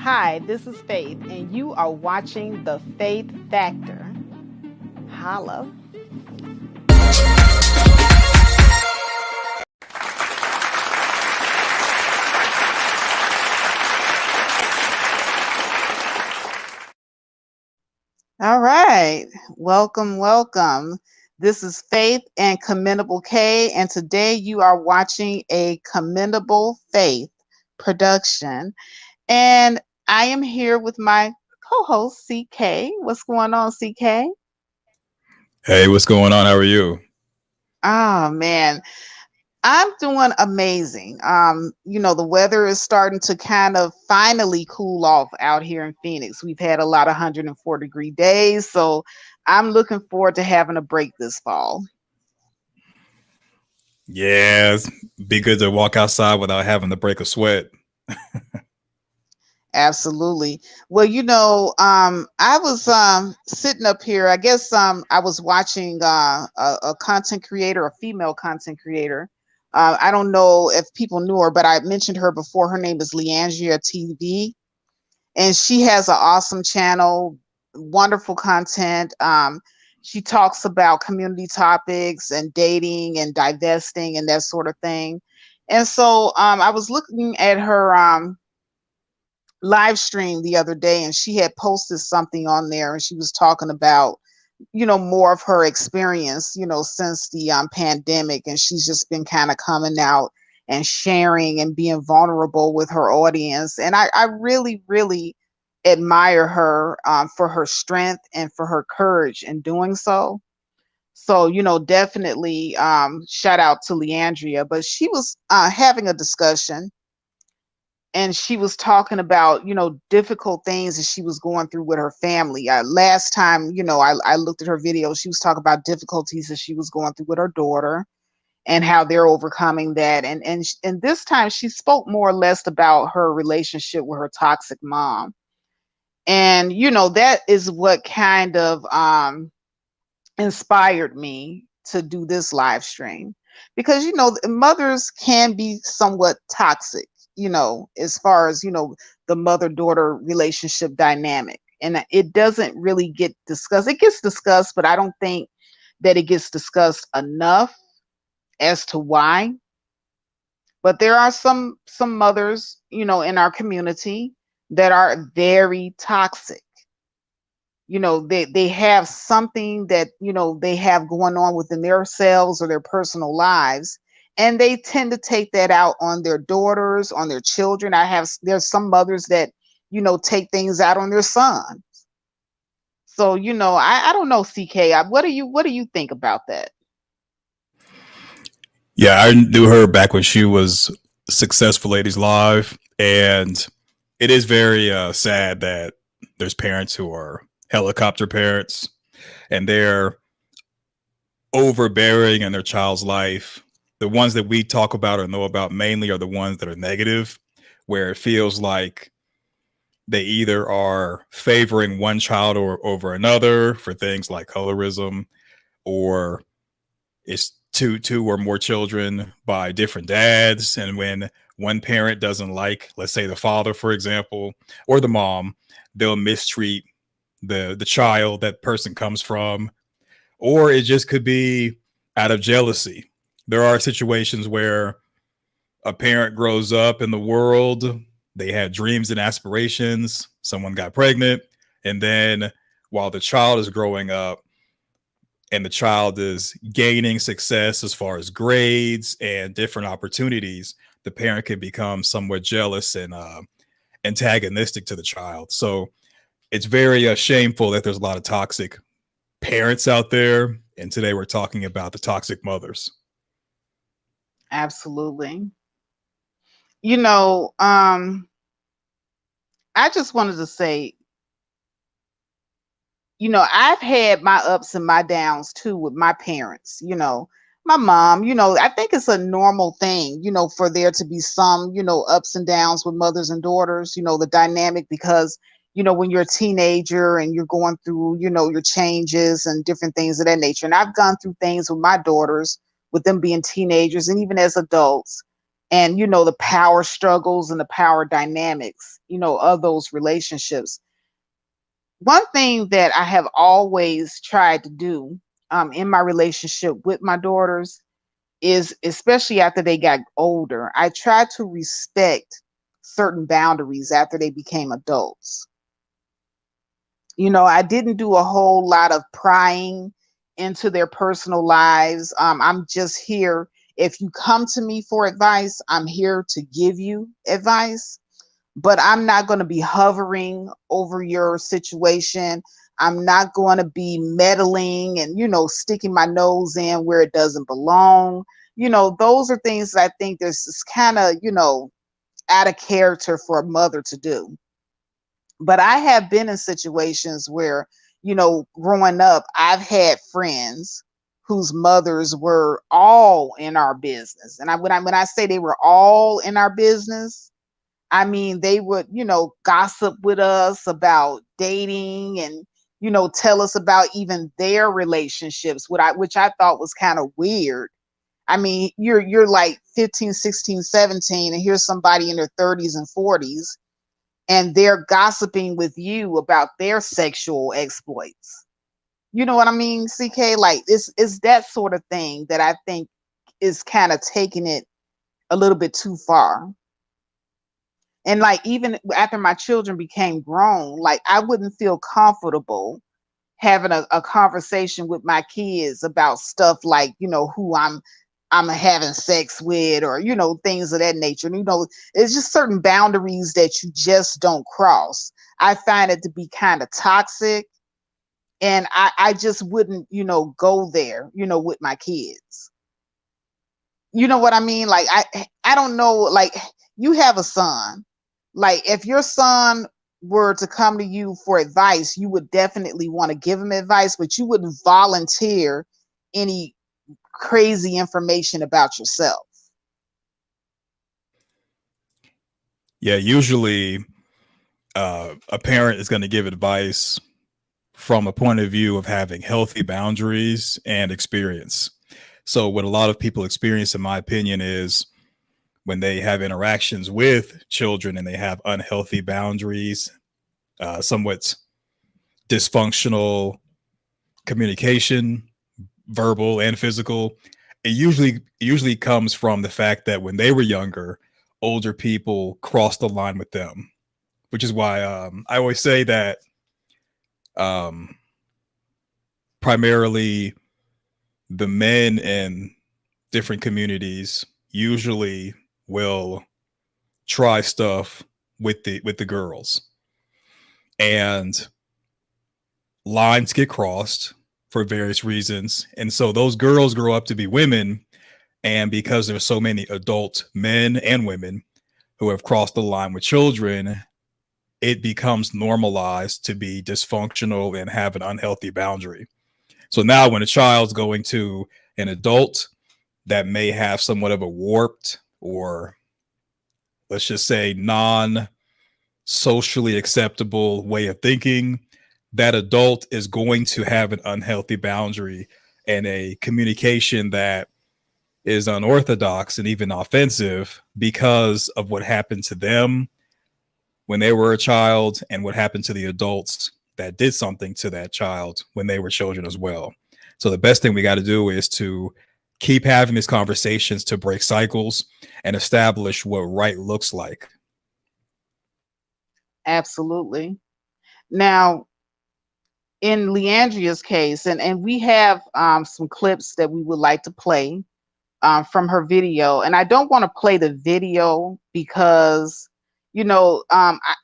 Hi, this is Faith, and you are watching The Faith Factor. Holla. All right. Welcome. This is Faith and Commendable K, and today you are watching a Commendable Faith production. And I am here with my co-host CK. What's going on, CK? Hey, what's going on? How are you? Oh man, I'm doing amazing. The weather is starting to kind of finally cool off out here in Phoenix. We've had a lot of 104-degree days, so I'm looking forward to having a break this fall. Yeah, be good to walk outside without having to break a sweat. Absolutely. Well, I was sitting up here. I guess I was watching a content creator, a female content creator. I don't know if people knew her, but I mentioned her before. Her name is Leandria TV, and she has an awesome channel, wonderful content. She talks about community topics and dating and divesting and that sort of thing. And so I was looking at her live stream the other day, and she had posted something on there, and she was talking about more of her experience since the pandemic, and she's just been kind of coming out and sharing and being vulnerable with her audience. And I really admire her for her strength and for her courage in doing so. So definitely shout out to Leandria. But she was having a discussion, and she was talking about difficult things that she was going through with her family. Last time I looked at her video, she was talking about difficulties that she was going through with her daughter and how they're overcoming that. And this time she spoke more or less about her relationship with her toxic mom. And that is what kind of inspired me to do this live stream, because mothers can be somewhat toxic, as far as the mother daughter relationship dynamic, and it doesn't really get discussed. It gets discussed, but I don't think that it gets discussed enough as to why. But there are some mothers in our community that are very toxic. They have something that they have going on within themselves or their personal lives, and they tend to take that out on their daughters, on their children. There's some mothers that take things out on their son. So I don't know, CK. What do you think about that? Yeah, I knew her back when she was Successful Ladies Live, and it is very sad that there's parents who are helicopter parents and they're overbearing in their child's life. The ones that we talk about or know about mainly are the ones that are negative, where it feels like they either are favoring one child or over another for things like colorism, or it's two or more children by different dads. And when one parent doesn't like, let's say the father, for example, or the mom, they'll mistreat the child that person comes from. Or it just could be out of jealousy. There are situations where a parent grows up in the world, they had dreams and aspirations, someone got pregnant, and then while the child is growing up and the child is gaining success as far as grades and different opportunities, the parent can become somewhat jealous and antagonistic to the child. So it's very shameful that there's a lot of toxic parents out there. And today we're talking about the toxic mothers. Absolutely. you know um I just wanted to say, I've had my ups and my downs too with my parents. My mom, I think it's a normal thing, for there to be some, ups and downs with mothers and daughters, the dynamic, because, when you're a teenager and you're going through, your changes and different things of that nature. And I've gone through things with my daughters, with them being teenagers and even as adults. and the power struggles and the power dynamics of those relationships. One thing that I have always tried to do in my relationship with my daughters is, especially after they got older, I tried to respect certain boundaries after they became adults. I didn't do a whole lot of prying into their personal lives. I'm just here. If you come to me for advice, I'm here to give you advice, but I'm not going to be hovering over your situation. I'm not going to be meddling and, sticking my nose in where it doesn't belong. Those are things that I think this is kind of, out of character for a mother to do. But I have been in situations where, growing up, I've had friends whose mothers were all in our business. And when I say they were all in our business, I mean they would, gossip with us about dating and, tell us about even their relationships, which I thought was kind of weird. I mean, you're like 15, 16, 17, and here's somebody in their 30s and 40s, and they're gossiping with you about their sexual exploits. You know what I mean, CK? Like it's that sort of thing that I think is kind of taking it a little bit too far. And like even after my children became grown, like I wouldn't feel comfortable having a conversation with my kids about stuff like, who I'm having sex with, or things of that nature. And, it's just certain boundaries that you just don't cross. I find it to be kind of toxic, and I just wouldn't go there with my kids. You know what I mean? Like I don't know, like you have a son. Like if your son were to come to you for advice, you would definitely want to give him advice, but you wouldn't volunteer any crazy information about yourself. Yeah, usually a parent is going to give advice from a point of view of having healthy boundaries and experience. So, what a lot of people experience, in my opinion, is when they have interactions with children and they have unhealthy boundaries, somewhat dysfunctional communication, verbal and physical. It usually comes from the fact that when they were younger, older people crossed the line with them, which is why I always say that um, primarily the men in different communities usually will try stuff with the girls, and lines get crossed for various reasons, and so those girls grow up to be women, and because there's so many adult men and women who have crossed the line with children, it becomes normalized to be dysfunctional and have an unhealthy boundary. So now when a child's going to an adult that may have somewhat of a warped, or let's just say non socially acceptable way of thinking, that adult is going to have an unhealthy boundary and a communication that is unorthodox and even offensive because of what happened to them when they were a child and what happened to the adults that did something to that child when they were children as well. So the best thing we got to do is to keep having these conversations to break cycles and establish what right looks like. Absolutely. Now, in Leandria's case, and we have some clips that we would like to play from her video. And I don't want to play the video because,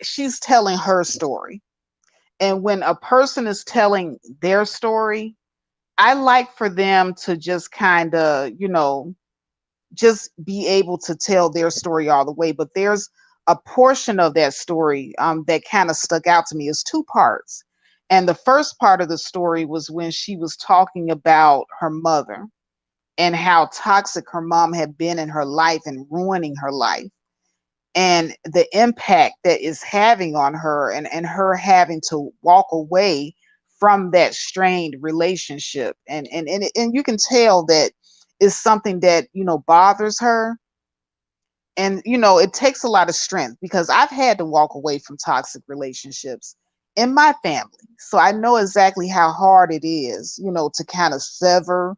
she's telling her story. And when a person is telling their story, I like for them to just kind of, just be able to tell their story all the way. But there's a portion of that story that kind of stuck out to me. It's two parts. And the first part of the story was when she was talking about her mother and how toxic her mom had been in her life and ruining her life, and the impact that is having on her, and her having to walk away from that strained relationship. And you can tell that is something that bothers her. And you know, it takes a lot of strength because I've had to walk away from toxic relationships in my family. So I know exactly how hard it is, you know, to kind of sever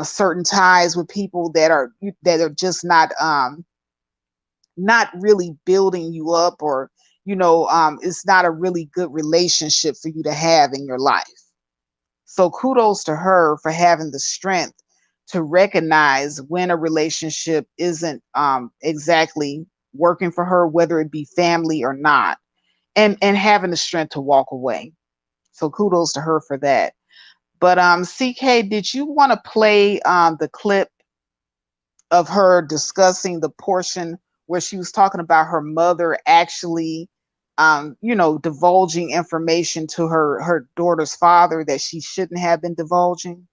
certain ties with people that are just not really building you up, or you know, it's not a really good relationship for you to have in your life. So kudos to her for having the strength to recognize when a relationship isn't exactly working for her, whether it be family or not, and having the strength to walk away. So kudos to her for that. But CK, did you want to play the clip of her discussing the portion where she was talking about her mother actually you know, divulging information to her daughter's father that she shouldn't have been divulging?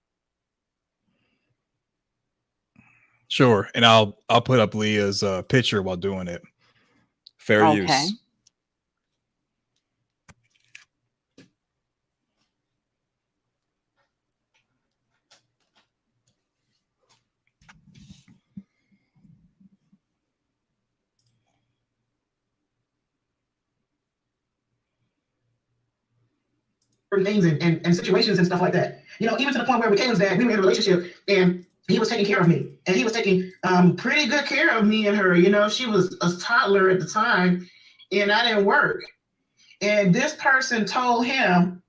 Sure, and I'll put up Leah's picture while doing it. Fair Okay. use. Things and situations and stuff like that. You know, even to the point where with Caitlin's dad, we were in a relationship and he was taking care of me. And he was taking pretty good care of me and her. You know, she was a toddler at the time and I didn't work. And this person told him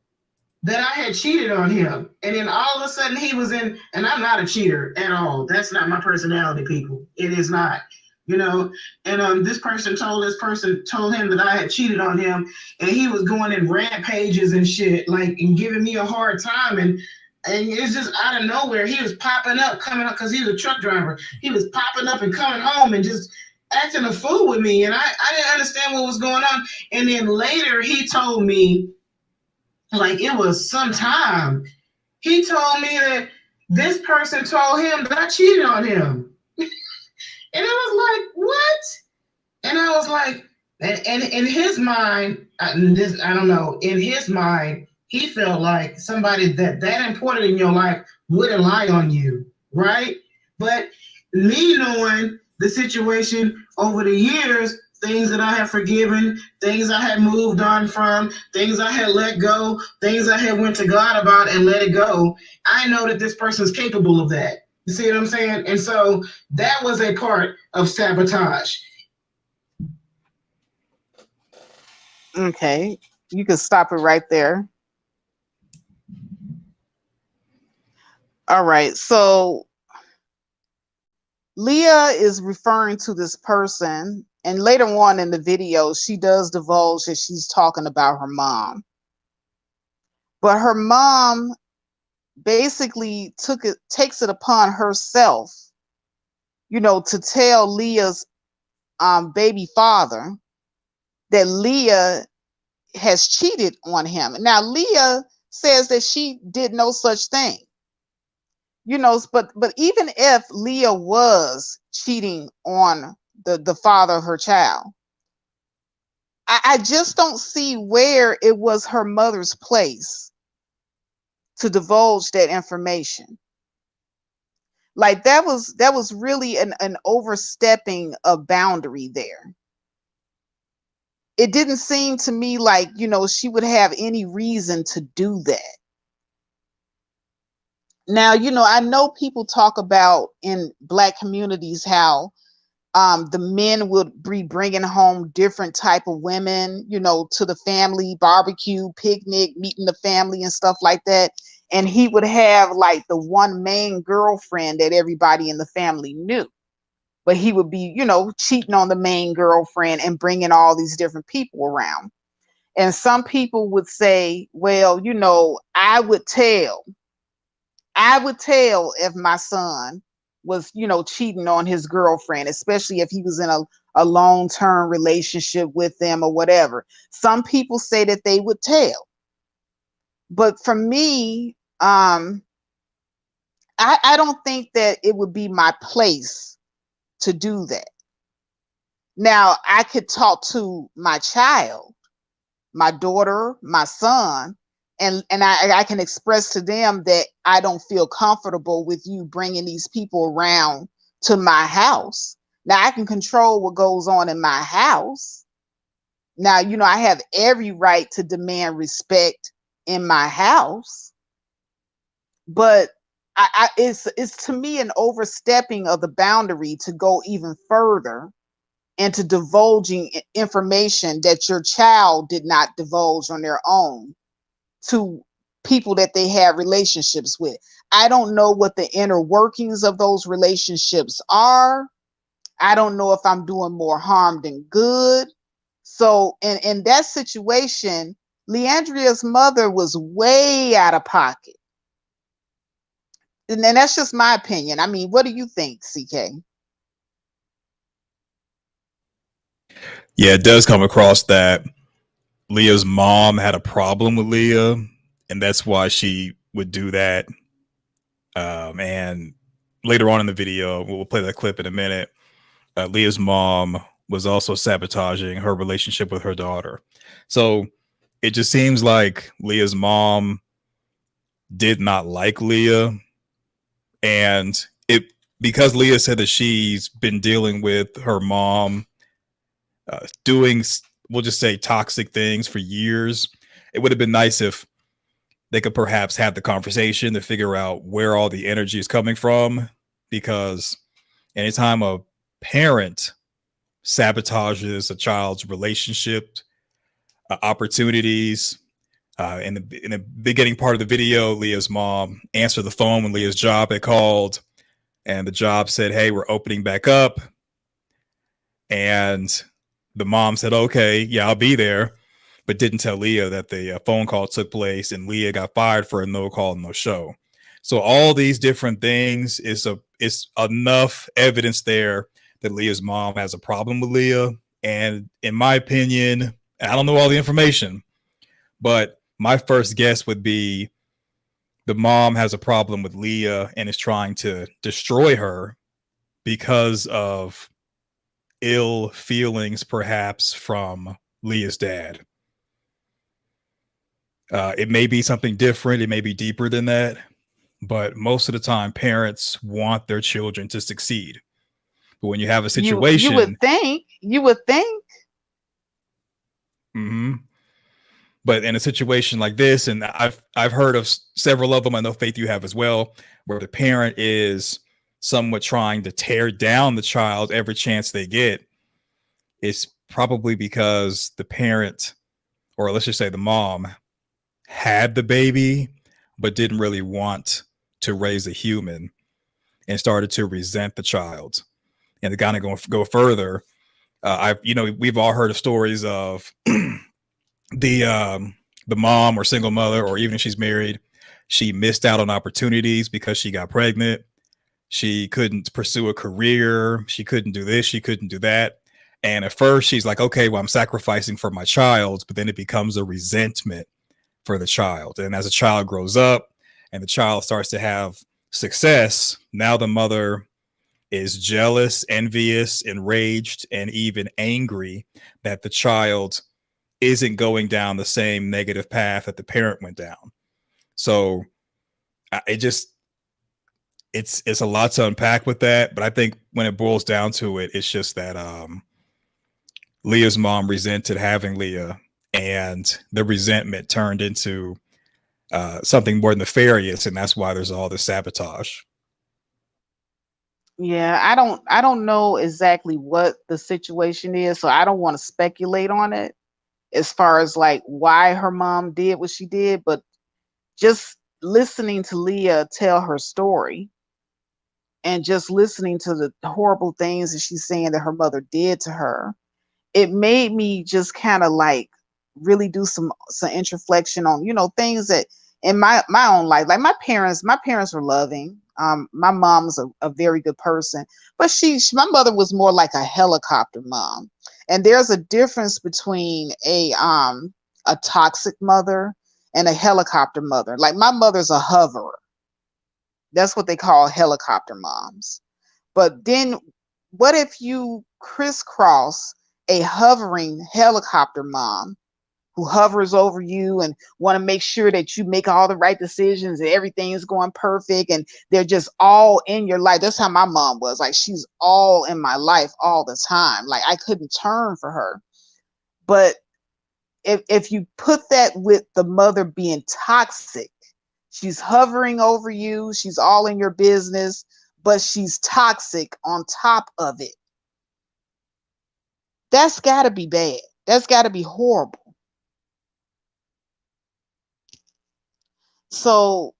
that I had cheated on him. And then all of a sudden he was in, and I'm not a cheater at all. That's not my personality, people. It is not. You know, and this person told him that I had cheated on him, and he was going in rampages and shit, like, and giving me a hard time, and it's just out of nowhere. He was popping up, coming up, because he was a truck driver. He was popping up and coming home and just acting a fool with me, and I didn't understand what was going on. And then later he told me, like it was some time, he told me that this person told him that I cheated on him. And I was like, what? And I was like, and in his mind, I don't know, in his mind, he felt like somebody that important in your life wouldn't lie on you, right? But me knowing the situation over the years, things that I have forgiven, things I had moved on from, things I had let go, things I had went to God about and let it go, I know that this person is capable of that. You see what I'm saying? And so that was a part of sabotage. Okay, you can stop it right there. All right, so Leah is referring to this person, and later on in the video, she does divulge that she's talking about her mom. But her mom basically takes it upon herself, you know, to tell Leah's baby father that Leah has cheated on him. Now Leah says that she did no such thing, you know, but even if Leah was cheating on the father of her child, I just don't see where it was her mother's place to divulge that information. Like that was really an overstepping of boundary there. It didn't seem to me like, you know, she would have any reason to do that. Now, you know, I know people talk about in Black communities how the men would be bringing home different type of women, you know, to the family barbecue, picnic, meeting the family and stuff like that. And he would have like the one main girlfriend that everybody in the family knew. But he would be, you know, cheating on the main girlfriend and bringing all these different people around. And some people would say, well, you know, I would tell if my son was, you know, cheating on his girlfriend, especially if he was in a long-term relationship with them or whatever. Some people say that they would tell. But for me, I don't think that it would be my place to do that. Now, I could talk to my child, my daughter, my son, and I can express to them that I don't feel comfortable with you bringing these people around to my house. Now I can control what goes on in my house. Now, I have every right to demand respect in my house, but it's to me an overstepping of the boundary to go even further into divulging information that your child did not divulge on their own to people that they have relationships with. I don't know what the inner workings of those relationships are. I don't know if I'm doing more harm than good. So in that situation, Leandria's mother was way out of pocket. And that's just my opinion. I mean, what do you think, CK? Yeah, it does come across that Leah's mom had a problem with Leah, and that's why she would do that. And later on in the video, we'll play that clip in a minute. Leah's mom was also sabotaging her relationship with her daughter. So it just seems like Leah's mom did not like Leah. And it because Leah said that she's been dealing with her mom doing, we'll just say, toxic things for years. It would have been nice if they could perhaps have the conversation to figure out where all the energy is coming from. Because anytime a parent sabotages a child's relationship, opportunities. In the beginning part of the video, Leah's mom answered the phone when Leah's job had called, and the job said, "Hey, we're opening back up." And the mom said, "Okay, yeah, I'll be there," but didn't tell Leah that the phone call took place, and Leah got fired for a no call, no show. So all these different things is enough evidence there that Leah's mom has a problem with Leah. And in my opinion, I don't know all the information, but my first guess would be the mom has a problem with Leah and is trying to destroy her because of ill feelings, perhaps from Leah's dad. It may be something different. It may be deeper than that. But most of the time, parents want their children to succeed. But when you have a situation, you would think. Mm-hmm. But in a situation like this, and I've heard of several of them. I know, Faith, you have as well, where the parent is somewhat trying to tear down the child every chance they get. It's probably because the parent, or let's just say the mom, had the baby but didn't really want to raise a human and started to resent the child. And to kind of go further, we've all heard of stories of the mom or single mother, or even if she's married, she missed out on opportunities because she got pregnant. She couldn't pursue a career. She couldn't do this. She couldn't do that. And at first she's like, okay, well, I'm sacrificing for my child, but then it becomes a resentment for the child. And as a child grows up and the child starts to have success, now the mother is jealous, envious, enraged, and even angry that the child isn't going down the same negative path that the parent went down. So it's a lot to unpack with that. But I think when it boils down to it, it's just that Leah's mom resented having Leah, and the resentment turned into something more nefarious, and that's why there's all this sabotage. Yeah, I don't know exactly what the situation is, so I don't want to speculate on it as far as like why her mom did what she did, but just listening to Leah tell her story and just listening to the horrible things that she's saying that her mother did to her, it made me just kind of like really do some introspection on, things that in my own life. Like my parents were loving. My mom's a very good person, but my mother was more like a helicopter mom. And there's a difference between a toxic mother and a helicopter mother. Like my mother's a hoverer. That's what they call helicopter moms. But then what if you crisscross a hovering helicopter mom who hovers over you and want to make sure that you make all the right decisions and everything is going perfect, and they're just all in your life. That's how my mom was. Like, she's all in my life all the time. Like, I couldn't turn for her. But if you put that with the mother being toxic, she's hovering over you, she's all in your business, but she's toxic on top of it. That's got to be bad. That's got to be horrible. So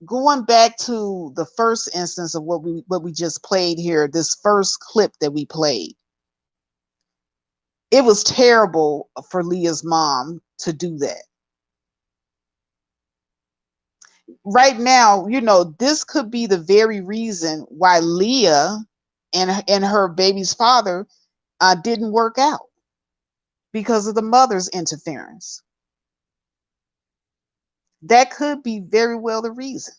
going back to the first instance of what we just played here, this first clip that we played, it was terrible for Leah's mom to do that. Right now, you know, this could be the very reason why Leah and her baby's father didn't work out, because of the mother's interference. That could be very well the reason.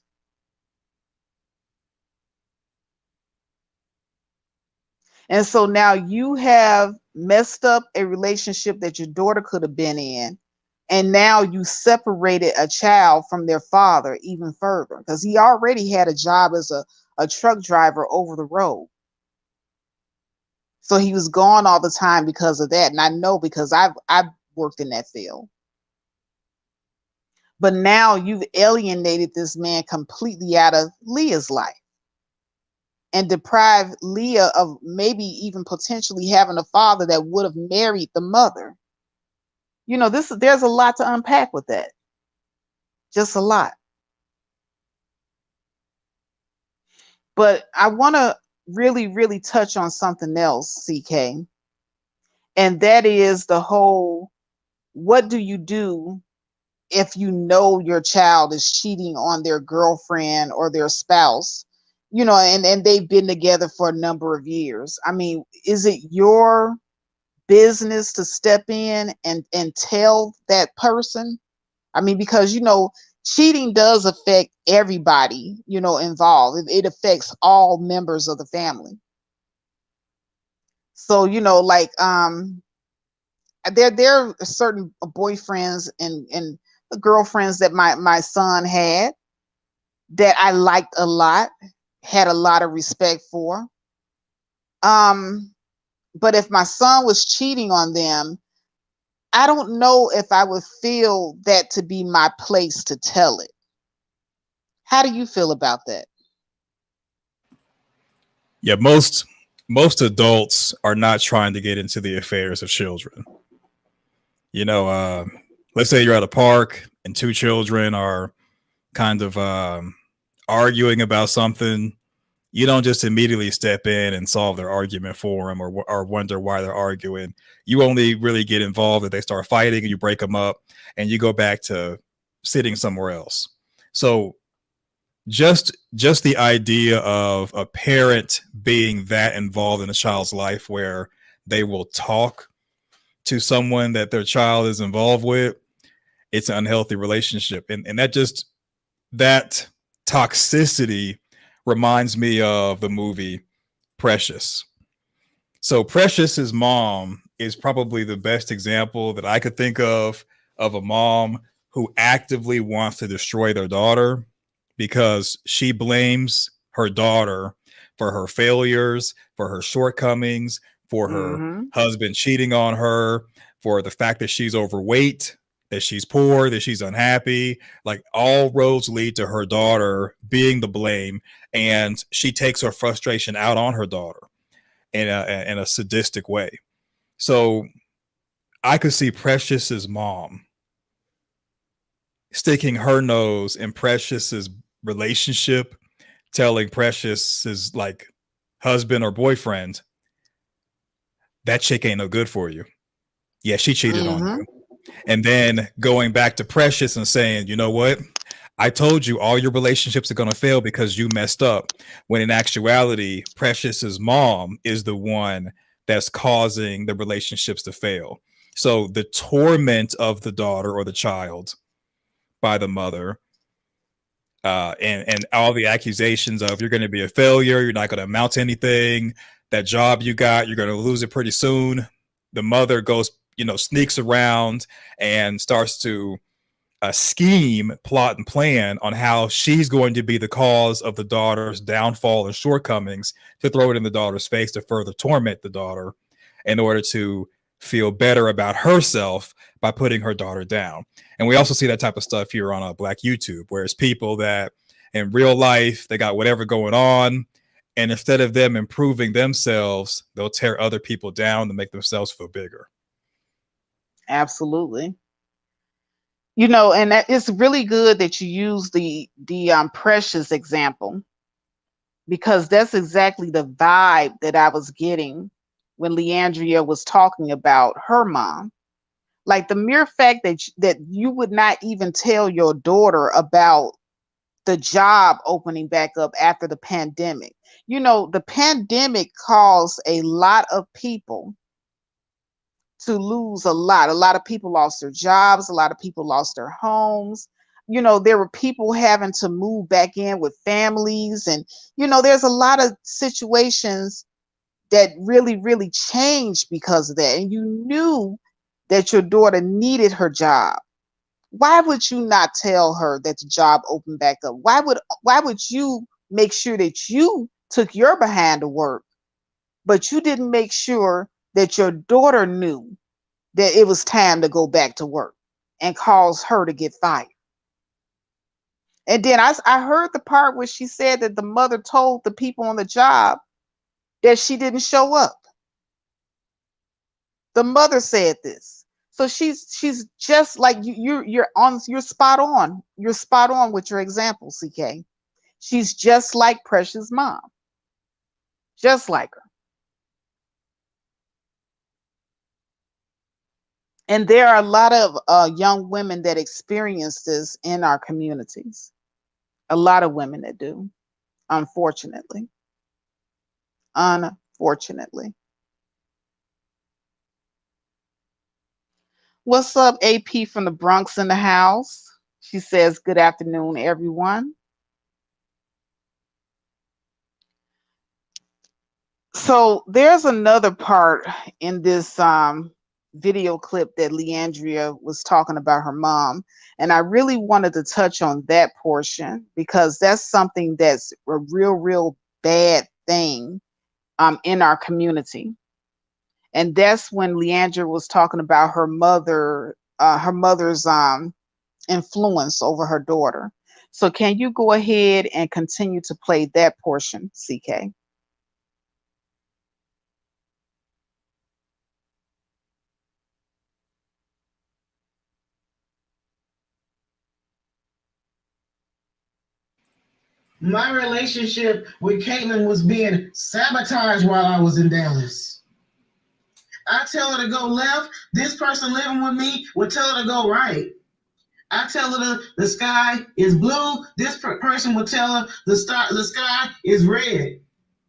And so now you have messed up a relationship that your daughter could have been in, and now you separated a child from their father even further, because he already had a job as a truck driver over the road. So he was gone all the time because of that. And I know, because I've worked in that field. But now you've alienated this man completely out of Leah's life and deprived Leah of maybe even potentially having a father that would have married the mother. You know, there's a lot to unpack with that. Just a lot. But I want to really, really touch on something else, CK. And that is the whole, what do you do if you know your child is cheating on their girlfriend or their spouse, you know, and they've been together for a number of years? I mean, is it your business to step in and tell that person? I mean, because, you know, cheating does affect everybody, you know, involved. It affects all members of the family. So, you know, like, there are certain boyfriends and girlfriends that my son had that I liked a lot, had a lot of respect for. But if my son was cheating on them, I don't know if I would feel that to be my place to tell it. How do you feel about that? Yeah, most adults are not trying to get into the affairs of children. You know, let's say you're at a park and two children are kind of arguing about something. You don't just immediately step in and solve their argument for them, or wonder why they're arguing. You only really get involved if they start fighting, and you break them up and you go back to sitting somewhere else. So just the idea of a parent being that involved in a child's life where they will talk to someone that their child is involved with, it's an unhealthy relationship. And that toxicity reminds me of the movie Precious. So Precious's mom is probably the best example that I could think of a mom who actively wants to destroy their daughter because she blames her daughter for her failures, for her shortcomings, for her husband cheating on her, for the fact that she's overweight, that she's poor, that she's unhappy. Like, all roads lead to her daughter being the blame, and she takes her frustration out on her daughter in a sadistic way. So I could see Precious's mom sticking her nose in Precious's relationship, telling Precious's like husband or boyfriend, that chick ain't no good for you. Yeah, she cheated on you. And then going back to Precious and saying, you know what? I told you all your relationships are going to fail because you messed up. When in actuality, Precious's mom is the one that's causing the relationships to fail. So the torment of the daughter or the child by the mother, and all the accusations of you're going to be a failure, you're not going to amount to anything, that job you got, you're going to lose it pretty soon. The mother goes sneaks around and starts to scheme, plot, and plan on how she's going to be the cause of the daughter's downfall and shortcomings, to throw it in the daughter's face to further torment the daughter in order to feel better about herself by putting her daughter down. And we also see that type of stuff here on Black YouTube, where it's people that in real life, they got whatever going on, and instead of them improving themselves, they'll tear other people down to make themselves feel bigger. Absolutely. And that it's really good that you use the Precious example, because that's exactly the vibe that I was getting when Leandria was talking about her mom. Like, the mere fact that you would not even tell your daughter about the job opening back up after the pandemic. The pandemic caused a lot of people to lose a lot. A lot of people lost their jobs. A lot of people lost their homes. There were people having to move back in with families. And, there's a lot of situations that really, really changed because of that. And you knew that your daughter needed her job. Why would you not tell her that the job opened back up? Why would you make sure that you took your behind to work, but you didn't make sure that your daughter knew that it was time to go back to work, and cause her to get fired? And then I heard the part where she said that the mother told the people on the job that she didn't show up. The mother said this. So she's just like you're spot on. You're spot on with your example, CK. She's just like Precious' mom. Just like her. And there are a lot of young women that experience this in our communities. A lot of women that do, unfortunately. Unfortunately. What's up, AP from the Bronx in the house? She says, good afternoon, everyone. So there's another part in this video clip that Leandria was talking about her mom. And I really wanted to touch on that portion, because that's something that's a real bad thing in our community. And that's when Leandria was talking about her mother's influence over her daughter. So can you go ahead and continue to play that portion, CK? My relationship with Caitlin was being sabotaged while I was in Dallas. I tell her to go left. This person living with me would tell her to go right. I tell her the sky is blue. This person would tell her the sky is red.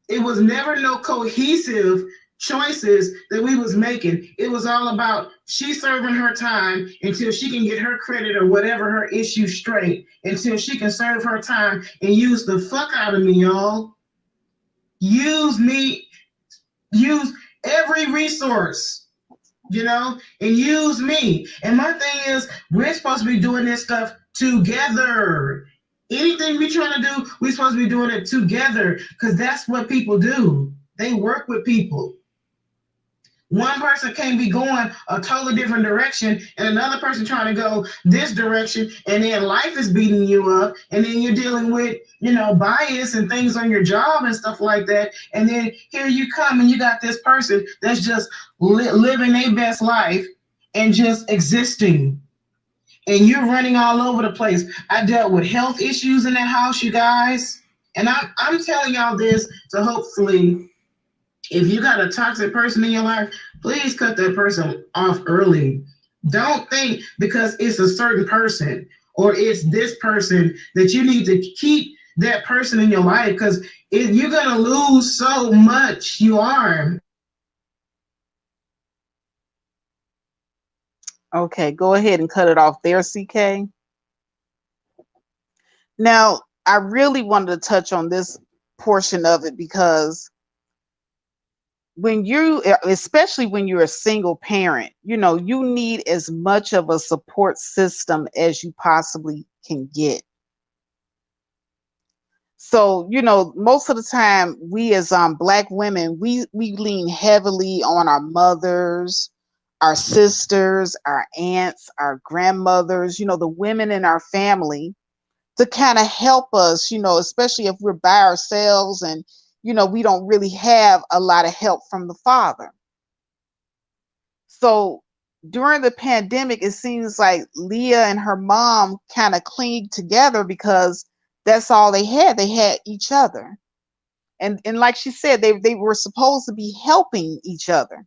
It was never no cohesive choices that we was making. It was all about she serving her time until she can get her credit or whatever her issue straight, until she can serve her time and use the fuck out of me, y'all. Use me, use every resource, and use me. And my thing is, we're supposed to be doing this stuff together. Anything we trying to do, we're supposed to be doing it together, because that's what people do. They work with people. One person can't be going a totally different direction and another person trying to go this direction, and then life is beating you up, and then you're dealing with, bias and things on your job and stuff like that. And then here you come and you got this person that's just living their best life and just existing. And you're running all over the place. I dealt with health issues in that house, you guys. And I'm telling y'all this to hopefully, if you got a toxic person in your life, please cut that person off early. Don't think because it's a certain person or it's this person that you need to keep that person in your life, because you're going to lose so much. You are. Okay, go ahead and cut it off there, CK. Now, I really wanted to touch on this portion of it, because when you, especially when you're a single parent, you know, you need as much of a support system as you possibly can get. So, you know, most of the time we as black women, we lean heavily on our mothers, our sisters, our aunts, our grandmothers, you know, the women in our family to kind of help us, you know, especially if we're by ourselves and, you know, we don't really have a lot of help from the father. So during the pandemic, it seems like Leah and her mom kind of clinged together because that's all they had. They had each other. And like she said, they were supposed to be helping each other.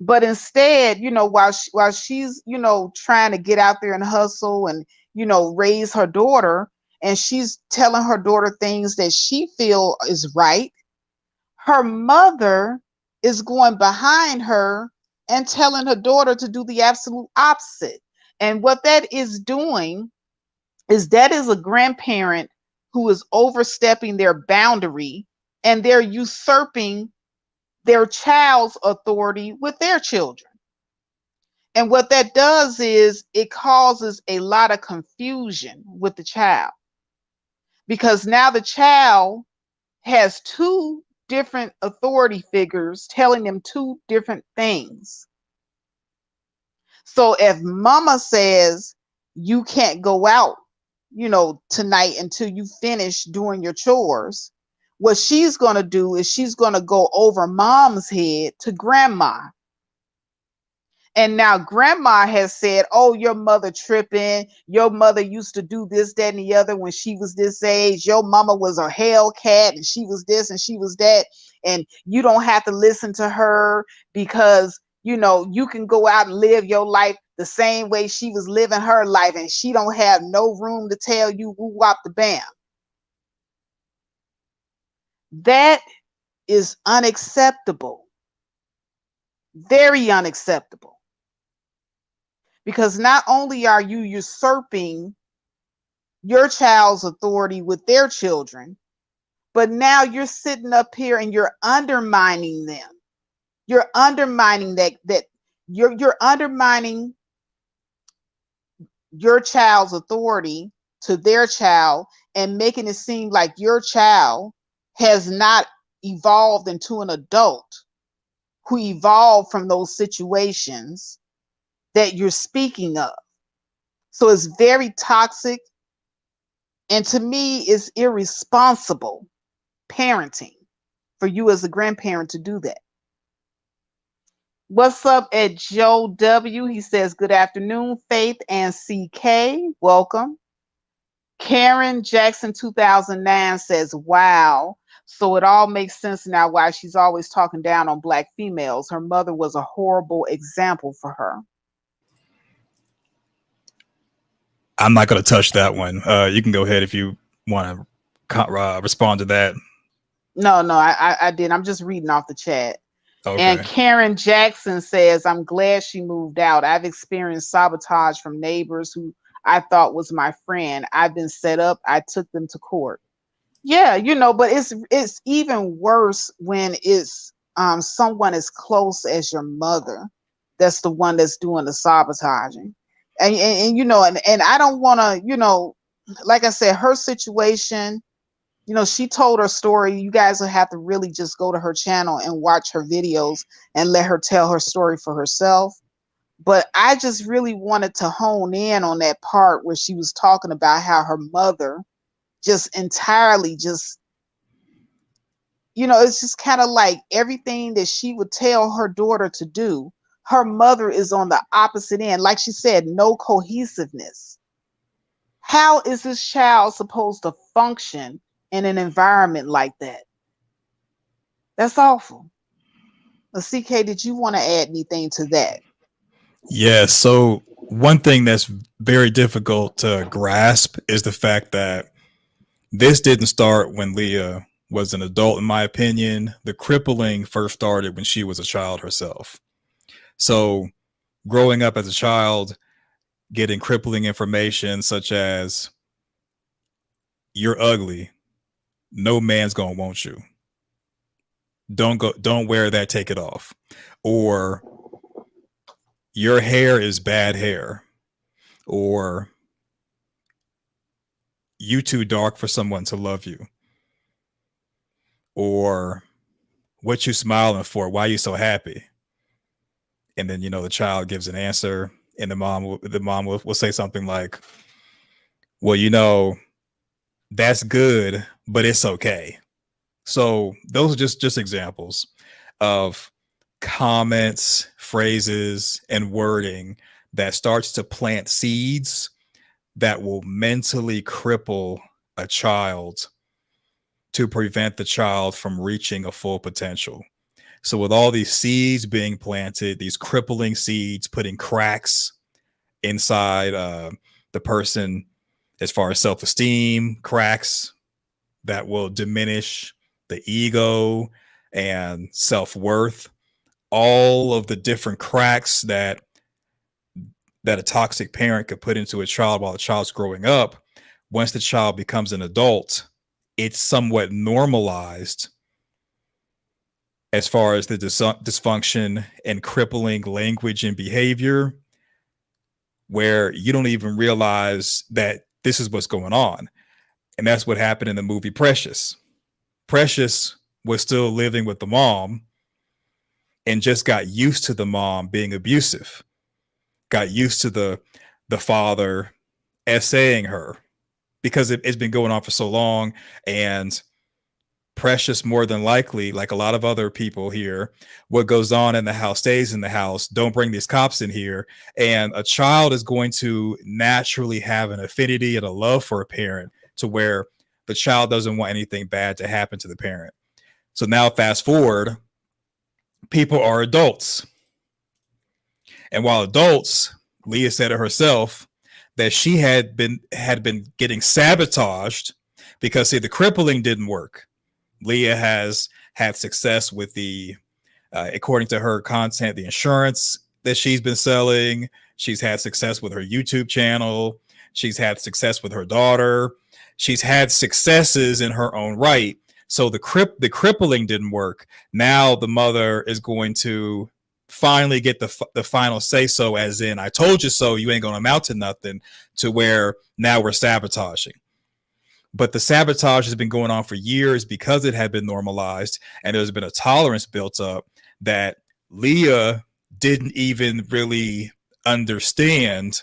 But instead, you know, while she's, you know, trying to get out there and hustle and, you know, raise her daughter, and she's telling her daughter things that she feel is right, her mother is going behind her and telling her daughter to do the absolute opposite. And what that is doing is that is a grandparent who is overstepping their boundary, and they're usurping their child's authority with their children. And what that does is it causes a lot of confusion with the child, because now the child has two different authority figures telling them two different things. So if mama says you can't go out, you know, tonight until you finish doing your chores, what she's going to do is she's going to go over mom's head to grandma. And now grandma has said, oh, your mother tripping. Your mother used to do this, that, and the other when she was this age. Your mama was a Hellcat and she was this and she was that. And you don't have to listen to her because, you know, you can go out and live your life the same way she was living her life. And she don't have no room to tell you woo wop the bam. That is unacceptable. Very unacceptable. Because not only are you usurping your child's authority with their children, but now you're sitting up here and you're undermining them. You're undermining you're undermining your child's authority to their child and making it seem like your child has not evolved into an adult who evolved from those situations that you're speaking of. So it's very toxic. And to me, it's irresponsible parenting for you as a grandparent to do that. What's up at Joe W? He says, good afternoon, Faith and CK. Welcome. Karen Jackson 2009 says, wow. So it all makes sense now why she's always talking down on black females. Her mother was a horrible example for her. I'm not going to touch that one. You can go ahead if you want to respond to that. No, I didn't. I'm just reading off the chat. Okay. And Karen Jackson says, I'm glad she moved out. I've experienced sabotage from neighbors who I thought was my friend. I've been set up. I took them to court. Yeah, you know, but it's even worse when it's someone as close as your mother that's the one that's doing the sabotaging. And you know, and I don't want to, you know, like I said, her situation, you know, she told her story. You guys will have to really just go to her channel and watch her videos and let her tell her story for herself. But I just really wanted to hone in on that part where she was talking about how her mother just entirely just, you know, it's just kind of like everything that she would tell her daughter to do, her mother is on the opposite end. Like she said, no cohesiveness. How is this child supposed to function in an environment like that? That's awful. CK, did you want to add anything to that? Yeah, so one thing that's very difficult to grasp is the fact that this didn't start when Leah was an adult, in my opinion. The crippling first started when she was a child herself. So growing up as a child, getting crippling information such as, you're ugly, no man's gonna want you. don't wear that, take it off. Or your hair is bad hair. Or you too dark for someone to love you. Or what you smiling for? Why you so happy? And then, the child gives an answer, and the mom will say something like, well, that's good, but it's okay. So those are just examples of comments, phrases, and wording that starts to plant seeds that will mentally cripple a child to prevent the child from reaching a full potential. So with all these seeds being planted, these crippling seeds putting cracks inside the person as far as self-esteem, cracks that will diminish the ego and self-worth, all of the different cracks that a toxic parent could put into a child while the child's growing up. Once the child becomes an adult, it's somewhat normalized as far as the dysfunction and crippling language and behavior, where you don't even realize that this is what's going on. And that's what happened in the movie Precious. Precious was still living with the mom and just got used to the mom being abusive, got used to the father essaying her, because it's been going on for so long. And Precious, more than likely, like a lot of other people here, what goes on in the house stays in the house. Don't bring these cops in here. And a child is going to naturally have an affinity and a love for a parent, to where the child doesn't want anything bad to happen to the parent. So now fast forward, people are adults. And while adults, Leah said it herself, that she had been getting sabotaged because, see, the crippling didn't work. Leah has had success with according to her content, the insurance that she's been selling. She's had success with her YouTube channel. She's had success with her daughter. She's had successes in her own right. So the crippling didn't work. Now the mother is going to finally get the final say so, as in, I told you so, you ain't going to amount to nothing, to where now we're sabotaging. But the sabotage has been going on for years because it had been normalized, and there's been a tolerance built up that Leah didn't even really understand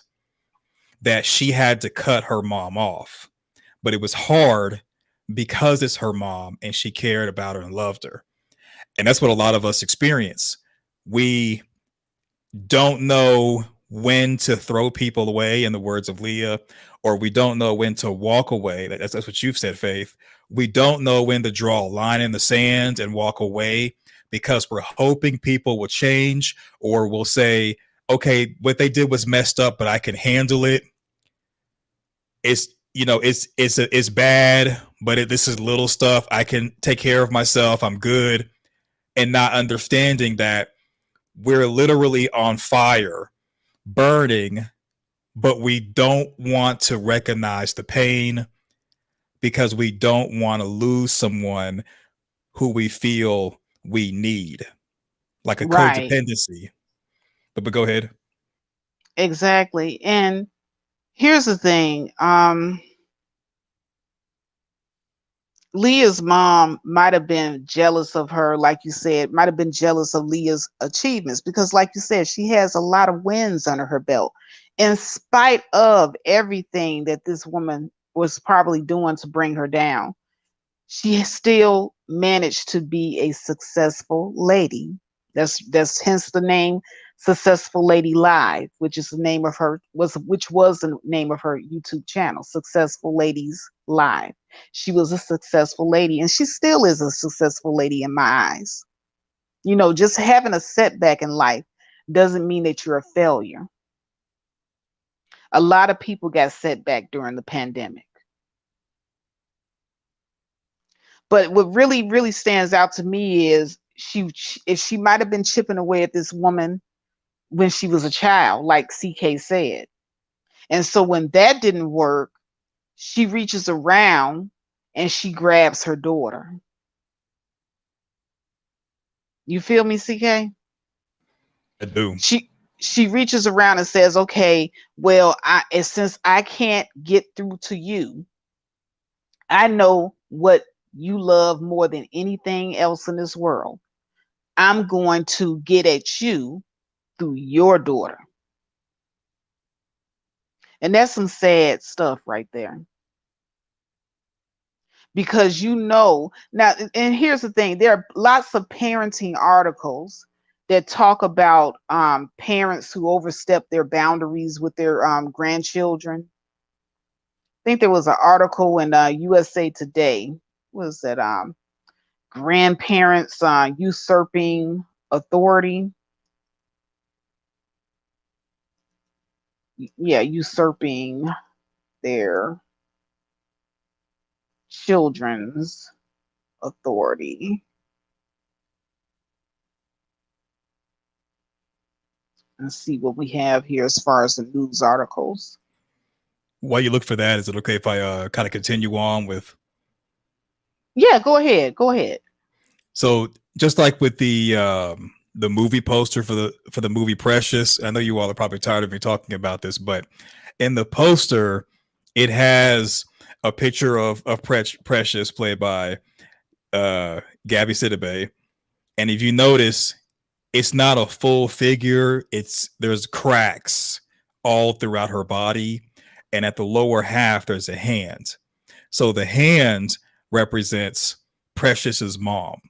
that she had to cut her mom off. But it was hard because it's her mom and she cared about her and loved her. And that's what a lot of us experience. We don't know when to throw people away, in the words of Leah, or we don't know when to walk away. That's what you've said, Faith. We don't know when to draw a line in the sand and walk away, because we're hoping people will change, or will say, okay, what they did was messed up, but I can handle it. It's bad, but this is little stuff. I can take care of myself. I'm good. And not understanding that we're literally on fire, burning, but we don't want to recognize the pain because we don't want to lose someone who we feel we need, like a Right. codependency. But go ahead. Exactly. And here's the thing. Leah's mom might have been jealous of her, like you said, might have been jealous of Leah's achievements, because, like you said, she has a lot of wins under her belt. In spite of everything that this woman was probably doing to bring her down, she still managed to be a successful lady. That's hence the name Successful Lady Live, which is the name of her which was the name of her YouTube channel, Successful Ladies Live. She was a successful lady, and she still is a successful lady in my eyes. Just having a setback in life doesn't mean that you're a failure. A lot of people got set back during the pandemic. But what really, really stands out to me is she might have been chipping away at this woman when she was a child, like CK said. And so when that didn't work, she reaches around and she grabs her daughter. You feel me, CK? I do. She reaches around and says, "Okay, well, since I can't get through to you, I know what you love more than anything else in this world. I'm going to get at you through your daughter." And that's some sad stuff right there. Because now, and here's the thing, there are lots of parenting articles that talk about parents who overstep their boundaries with their grandchildren. I think there was an article in USA Today. What was that? Grandparents usurping authority. Yeah, usurping their children's authority. Let's see what we have here as far as the news articles. While you look for that, is it okay if I kind of continue on with? Yeah, go ahead. Go ahead. So just like with the movie poster for the movie Precious, I know you all are probably tired of me talking about this, but in the poster, it has a picture of Precious played by Gabby Sidibe, and if you notice, it's not a full figure. There's cracks all throughout her body, and at the lower half there's a hand. So the hand represents Precious's mom,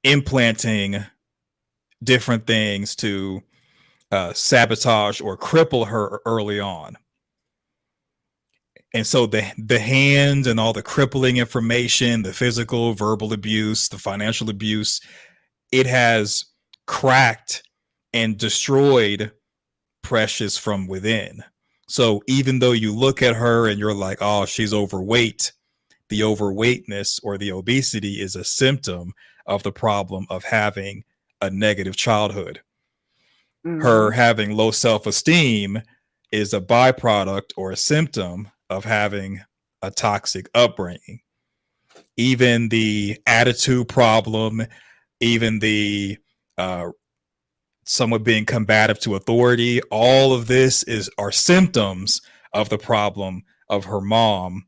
implanting different things to sabotage or cripple her early on. And so the hand and all the crippling information, the physical, verbal abuse, the financial abuse, it has cracked and destroyed Precious from within. So even though you look at her and you're like, oh, she's overweight, the overweightness or the obesity is a symptom of the problem of having a negative childhood. Her having low self-esteem is a byproduct or a symptom of having a toxic upbringing. Even the attitude problem, even the someone being combative to authority, all of this are symptoms of the problem of her mom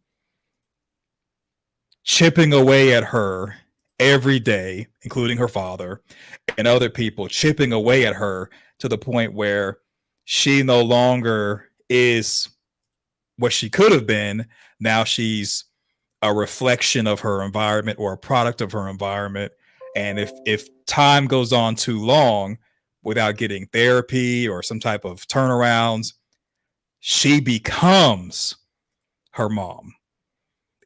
chipping away at her every day, including her father and other people, chipping away at her to the point where she no longer is what she could have been. Now she's a reflection of her environment or a product of her environment. And if time goes on too long without getting therapy or some type of turnarounds, she becomes her mom.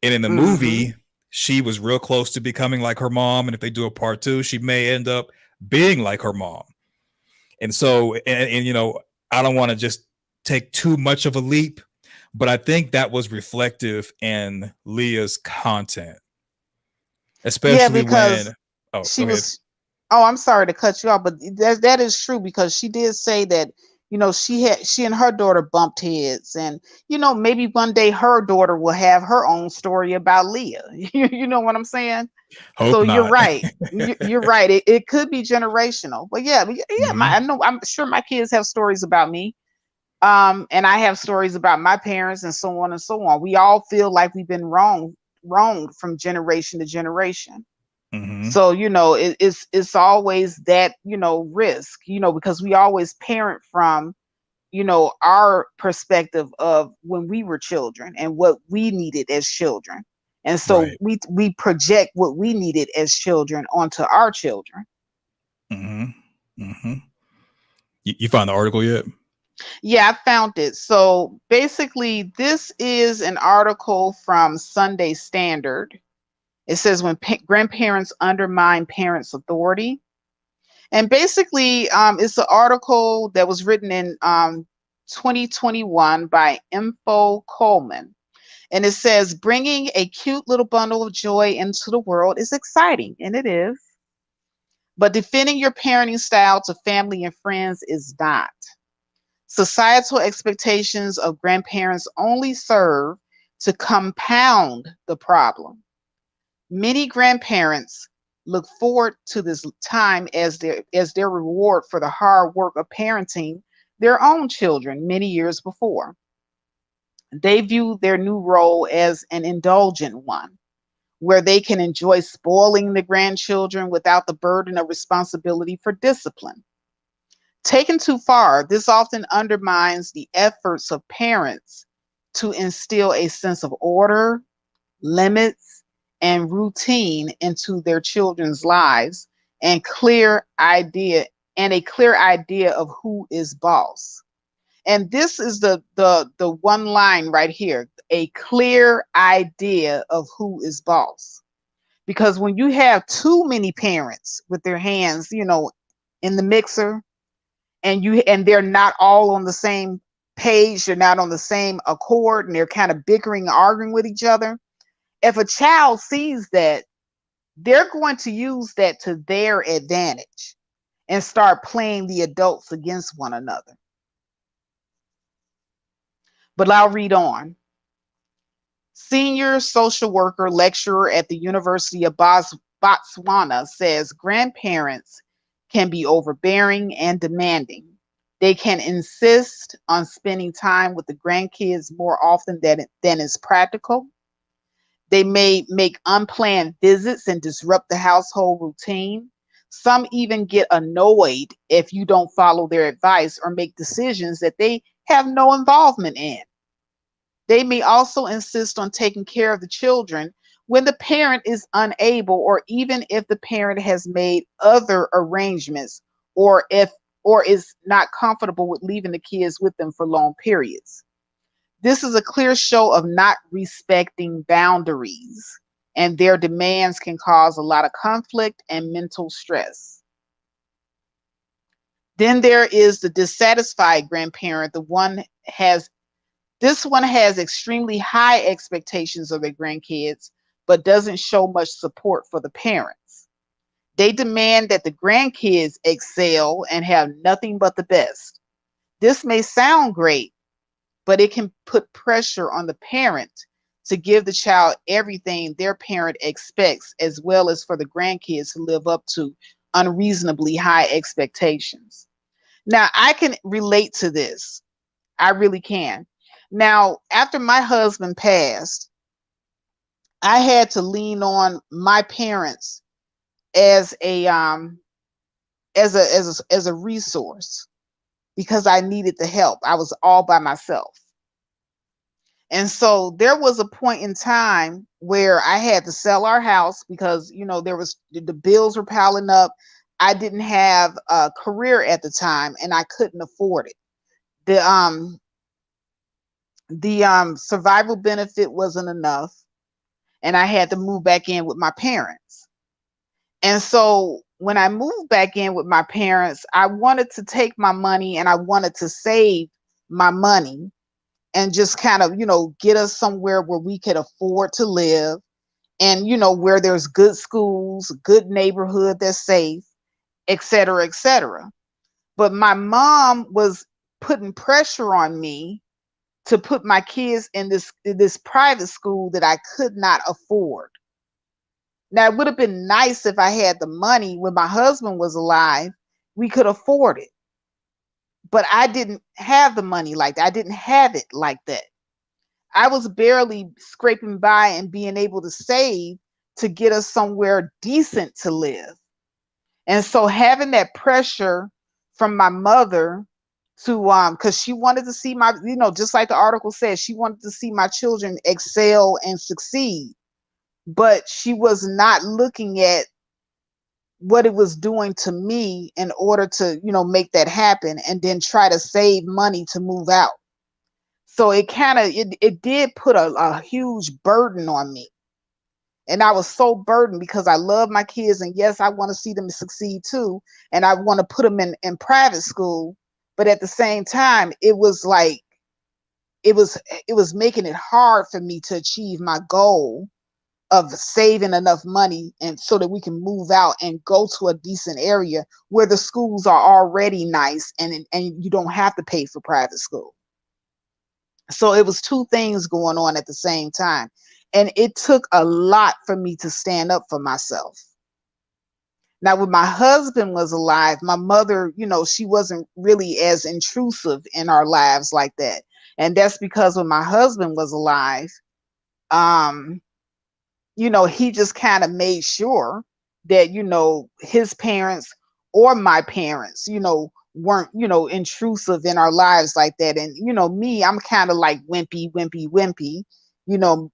And in the movie, she was real close to becoming like her mom. And if they do a part 2, she may end up being like her mom. And so, and you know, I don't want to just take too much of a leap, but I think that was reflective in Leah's content, especially because when she was. Oh, I'm sorry to cut you off, but that is true, because she did say that, you know, she and her daughter bumped heads, and you know, maybe one day her daughter will have her own story about Leah. You know what I'm saying? Hope so not. You're right. You're right. It could be generational, but yeah. I know. I'm sure my kids have stories about me. And I have stories about my parents, and so on and so on. We all feel like we've been wronged from generation to generation. So, you know, it's always that, you know, risk, you know, because we always parent from, you know, our perspective of when we were children and what we needed as children. And so we project what we needed as children onto our children. You found the article yet? Yeah, I found it. So basically, this is an article from Sunday Standard. It says when grandparents undermine parents' authority. And basically, it's an article that was written in 2021 by Info Coleman. And it says, bringing a cute little bundle of joy into the world is exciting, and it is. But defending your parenting style to family and friends is not. Societal expectations of grandparents only serve to compound the problem. Many grandparents look forward to this time as their reward for the hard work of parenting their own children many years before. They view their new role as an indulgent one, where they can enjoy spoiling the grandchildren without the burden of responsibility for discipline. Taken too far, this often undermines the efforts of parents to instill a sense of order, limits, and routine into their children's lives and a clear idea of who is boss. And this is the one line right here, a clear idea of who is boss. Because when you have too many parents with their hands, in the mixer, and they're not all on the same page, they're not on the same accord, and they're kind of bickering, arguing with each other. If a child sees that, they're going to use that to their advantage and start playing the adults against one another. But I'll read on. Senior social worker lecturer at the University of Botswana says grandparents can be overbearing and demanding. They can insist on spending time with the grandkids more often than is practical. They may make unplanned visits and disrupt the household routine. Some even get annoyed if you don't follow their advice or make decisions that they have no involvement in. They may also insist on taking care of the children when the parent is unable, or even if the parent has made other arrangements, or is not comfortable with leaving the kids with them for long periods. This is a clear show of not respecting boundaries, and their demands can cause a lot of conflict and mental stress. Then there is the dissatisfied grandparent. This one has extremely high expectations of their grandkids, but doesn't show much support for the parents. They demand that the grandkids excel and have nothing but the best. This may sound great, but it can put pressure on the parent to give the child everything their parent expects, as well as for the grandkids to live up to unreasonably high expectations. Now, I can relate to this. I really can. Now, after my husband passed, I had to lean on my parents as a resource because I needed the help. I was all by myself. And so there was a point in time where I had to sell our house because, the bills were piling up. I didn't have a career at the time and I couldn't afford it. The survival benefit wasn't enough, and I had to move back in with my parents. And so when I moved back in with my parents, I wanted to take my money and I wanted to save my money and just kind of, get us somewhere where we could afford to live, and, where there's good schools, good neighborhood that's safe, et cetera, et cetera. But my mom was putting pressure on me to put my kids in this private school that I could not afford. Now, it would have been nice if I had the money when my husband was alive. We could afford it. But I didn't have the money like that. I didn't have it like that. I was barely scraping by and being able to save to get us somewhere decent to live. And so having that pressure from my mother to because she wanted to see my, just like the article says, she wanted to see my children excel and succeed, but she was not looking at what it was doing to me in order to, make that happen, and then try to save money to move out. So it did put a huge burden on me. And I was so burdened because I love my kids, and yes, I want to see them succeed too, and I want to put them in private school. But at the same time, it was like it was making it hard for me to achieve my goal of saving enough money and so that we can move out and go to a decent area where the schools are already nice, and you don't have to pay for private school. So it was two things going on at the same time. And it took a lot for me to stand up for myself. Now, when my husband was alive, my mother, she wasn't really as intrusive in our lives like that. And that's because when my husband was alive, um, he just kind of made sure that, his parents or my parents, weren't, intrusive in our lives like that. And, me, I'm kind of like wimpy,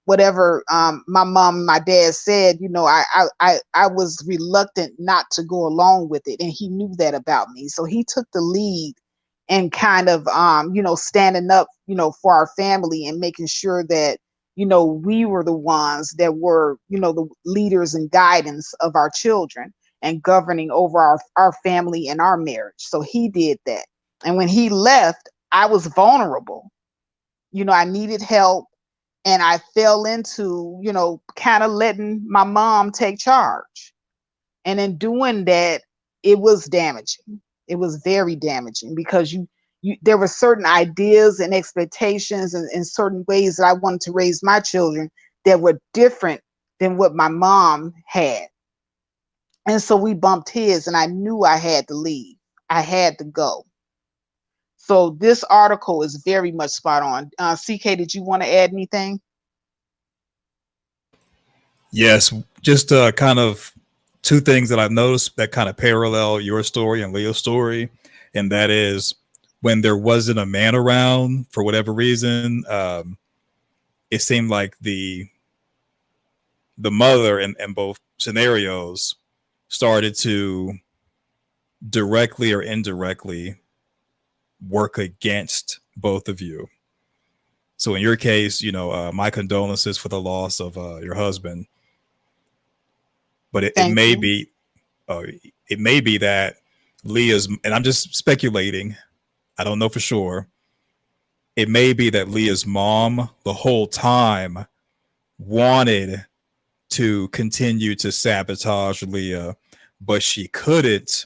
whatever my mom and my dad said, I was reluctant not to go along with it. And he knew that about me. So he took the lead and kind of, standing up, for our family and making sure that, we were the ones that were, the leaders and guidance of our children and governing over our family and our marriage. So he did that. And when he left, I was vulnerable. I needed help, and I fell into, kind of letting my mom take charge. And in doing that, it was damaging. It was very damaging because there were certain ideas and expectations and certain ways that I wanted to raise my children that were different than what my mom had. And so we bumped heads, and I knew I had to leave. I had to go. So this article is very much spot on. CK, did you want to add anything? Yes, just kind of two things that I've noticed that kind of parallel your story and Leo's story, and that is when there wasn't a man around for whatever reason, it seemed like the mother in both scenarios started to directly or indirectly work against both of you. So in your case, my condolences for the loss of your husband. But it may be that Leah's, and I'm just speculating, I don't know for sure. It may be that Leah's mom the whole time wanted to continue to sabotage Leah, but she couldn't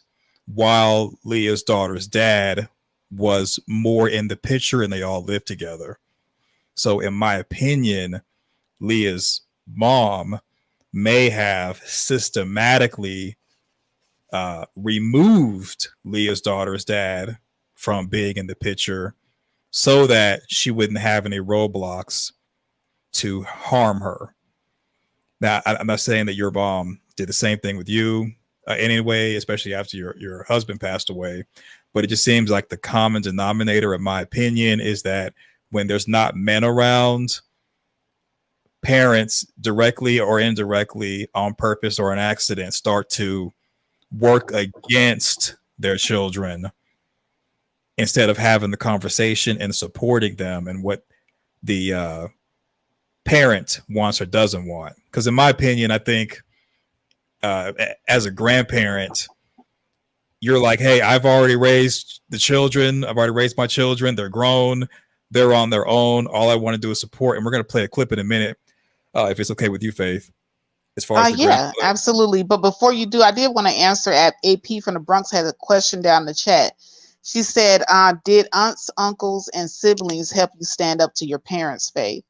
while Leah's daughter's dad was more in the picture and they all lived together. So in my opinion, Leah's mom may have systematically removed Leah's daughter's dad from being in the picture so that she wouldn't have any roadblocks to harm her. Now, I'm not saying that your mom did the same thing with you anyway, especially after your husband passed away, but it just seems like the common denominator, in my opinion, is that when there's not men around, parents directly or indirectly, on purpose or an accident, start to work against their children instead of having the conversation and supporting them and what the parent wants or doesn't want. Because in my opinion, I think as a grandparent, you're like, hey, I've already raised the children. I've already raised my children. They're grown. They're on their own. All I want to do is support. And we're going to play a clip in a minute, if it's okay with you, Faith. As far as yeah, absolutely. But before you do, I did want to answer. At AP from the Bronx had a question down in the chat. She said, did aunts, uncles, and siblings help you stand up to your parents, Faith?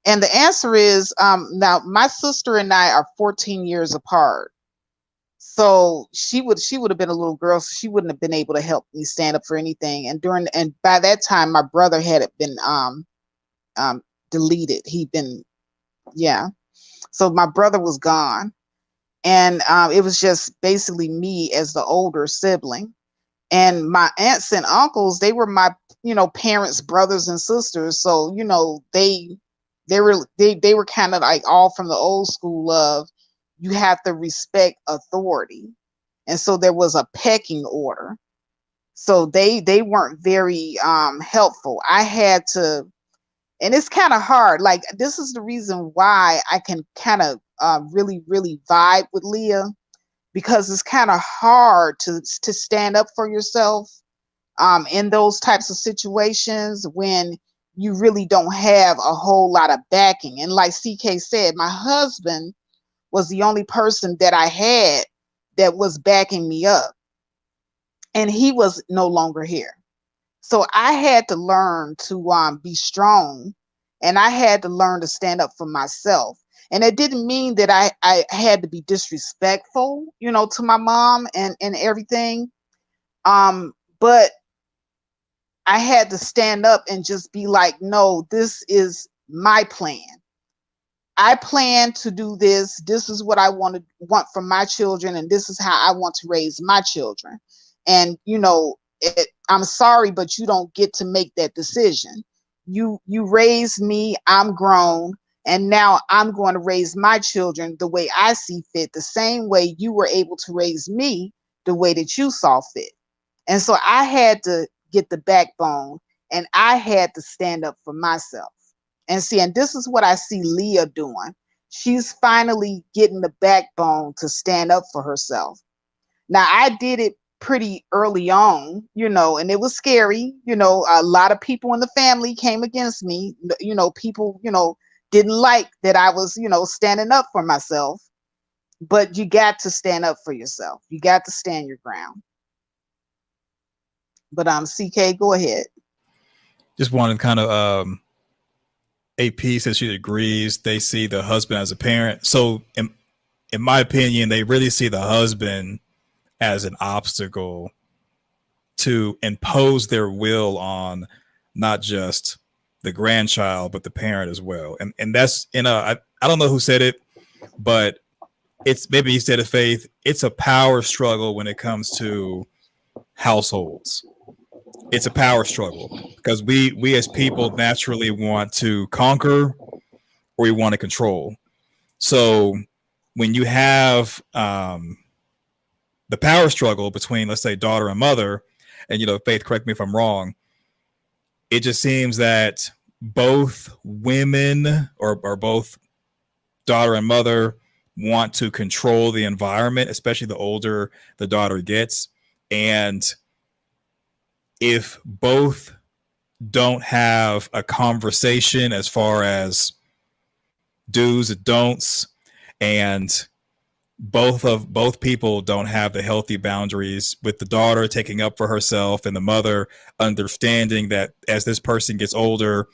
And the answer is, now my sister and I are 14 years apart. So she would have been a little girl, so she wouldn't have been able to help me stand up for anything. And by that time, my brother had been deleted. He'd been, yeah. So my brother was gone, and it was just basically me as the older sibling. And my aunts and uncles, they were my, parents' brothers and sisters. So, they were kind of like all from the old school of, you have to respect authority. And so there was a pecking order. So they weren't very helpful. I had to, and it's kind of hard. Like, this is the reason why I can kind of really, really vibe with Leah, because it's kind of hard to stand up for yourself in those types of situations when you really don't have a whole lot of backing. And like CK said, my husband was the only person that I had that was backing me up, and he was no longer here. So I had to learn to be strong, and I had to learn to stand up for myself. And it didn't mean that I had to be disrespectful, you know, to my mom and everything. But I had to stand up and just be like, no, this is my plan. I plan to do this. This is what I want from my children, and this is how I want to raise my children. And you know, I'm sorry, but you don't get to make that decision. You raised me. I'm grown, and now I'm going to raise my children the way I see fit, the same way you were able to raise me the way that you saw fit. And so I had to get the backbone, and I had to stand up for myself. And see, and this is what I see Leah doing. She's finally getting the backbone to stand up for herself. Now, I did it pretty early on, you know, and it was scary. You know, a lot of people in the family came against me. You know, people, you know, didn't like that I was, you know, standing up for myself. But you got to stand up for yourself. You got to stand your ground. But CK, go ahead. Just wanted to kind of AP says she agrees they see the husband as a parent. So in my opinion, they really see the husband as an obstacle to impose their will on not just the grandchild, but the parent as well. And that's, you know, I don't know who said it, but it's, maybe he said it, Faith, it's a power struggle when it comes to households. It's a power struggle because we as people naturally want to conquer or we want to control. So when you have the power struggle between, let's say, daughter and mother, and, you know, Faith, correct me if I'm wrong, it just seems that both women or both daughter and mother want to control the environment, especially the older the daughter gets. And if both don't have a conversation as far as do's and don'ts, and both people don't have the healthy boundaries, with the daughter taking up for herself and the mother understanding that as this person gets older,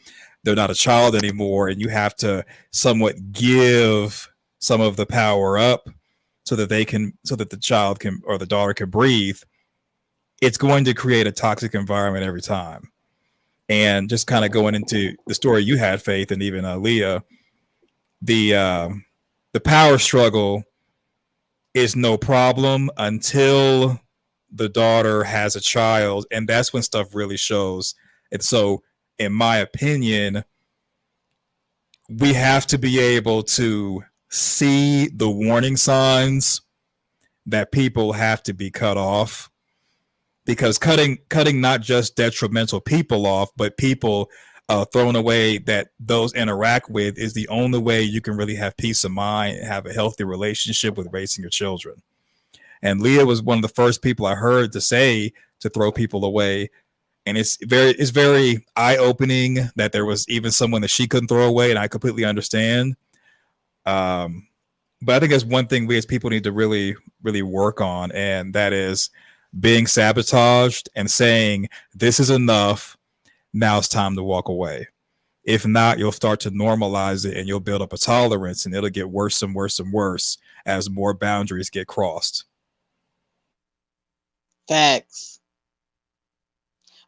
they're not a child anymore, and you have to somewhat give some of the power up so that the child can, or the daughter can breathe, it's going to create a toxic environment every time. And just kind of going into the story you had, Faith, and even Leah, the power struggle is no problem until the daughter has a child, and that's when stuff really shows. And so, in my opinion, we have to be able to see the warning signs that people have to be cut off, because cutting not just detrimental people off, but people thrown away that those interact with, is the only way you can really have peace of mind and have a healthy relationship with raising your children. And Leah was one of the first people I heard to say to throw people away. And it's very eye-opening that there was even someone that she couldn't throw away, and I completely understand. But I think that's one thing we as people need to really, really work on, and that is being sabotaged and saying, this is enough, now it's time to walk away. If not, you'll start to normalize it and you'll build up a tolerance, and it'll get worse and worse and worse as more boundaries get crossed. Facts.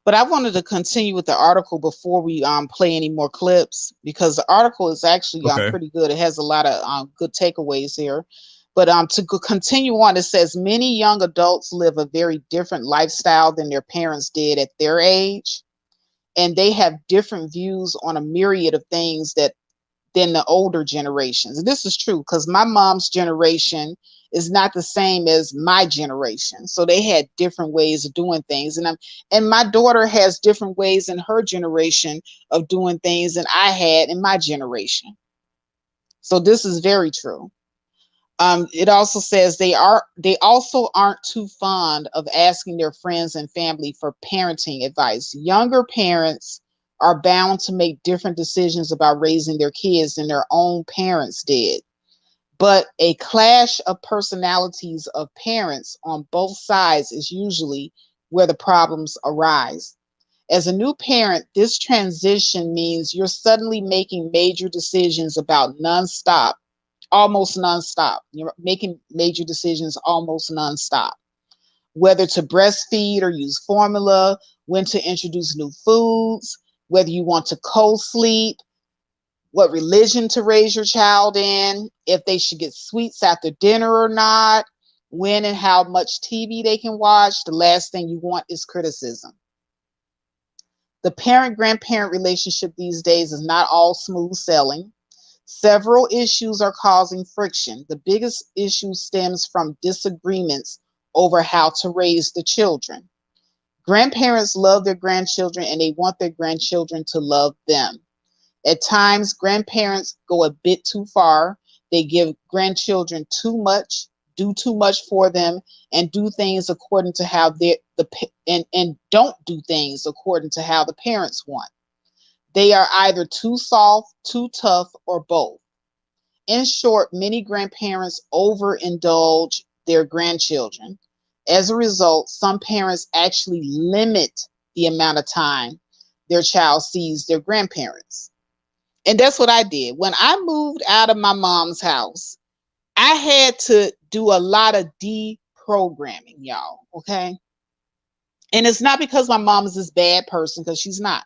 But I wanted to continue with the article before we play any more clips, because the article is actually pretty good. It has a lot of good takeaways here. But to continue on, it says many young adults live a very different lifestyle than their parents did at their age. And they have different views on a myriad of things than the older generations. And this is true because my mom's generation is not the same as my generation. So they had different ways of doing things. And my daughter has different ways in her generation of doing things than I had in my generation. So this is very true. It also says they also aren't too fond of asking their friends and family for parenting advice. Younger parents are bound to make different decisions about raising their kids than their own parents did. But a clash of personalities of parents on both sides is usually where the problems arise. As a new parent, this transition means you're suddenly making major decisions about nonstop almost nonstop. You're making major decisions almost nonstop. Whether to breastfeed or use formula, when to introduce new foods, whether you want to co-sleep, what religion to raise your child in, if they should get sweets after dinner or not, when and how much TV they can watch. The last thing you want is criticism. The parent-grandparent relationship these days is not all smooth sailing. Several issues are causing friction. The biggest issue stems from disagreements over how to raise the children. Grandparents love their grandchildren and they want their grandchildren to love them. At times, grandparents go a bit too far. They give grandchildren too much, do too much for them, and do things according to how and don't do things according to how the parents want. They are either too soft, too tough, or both. In short, many grandparents overindulge their grandchildren. As a result, some parents actually limit the amount of time their child sees their grandparents. And that's what I did. When I moved out of my mom's house, I had to do a lot of deprogramming, y'all. Okay. And it's not because my mom is this bad person, because she's not.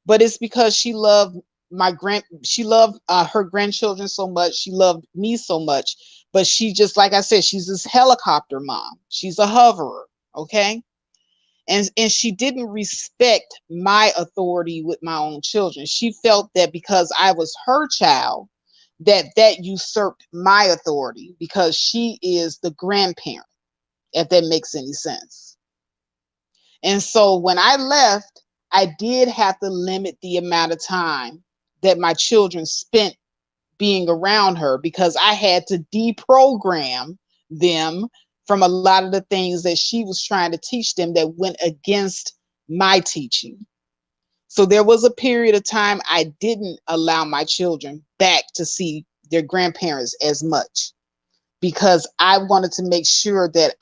But it's because she loved her grandchildren so much. She loved me so much. But she just, like I said, she's this helicopter mom. She's a hoverer. Okay. And she didn't respect my authority with my own children. She felt that because I was her child, that usurped my authority because she is the grandparent, if that makes any sense. And so when I left, I did have to limit the amount of time that my children spent being around her, because I had to deprogram them from a lot of the things that she was trying to teach them that went against my teaching. So there was a period of time I didn't allow my children back to see their grandparents as much, because I wanted to make sure that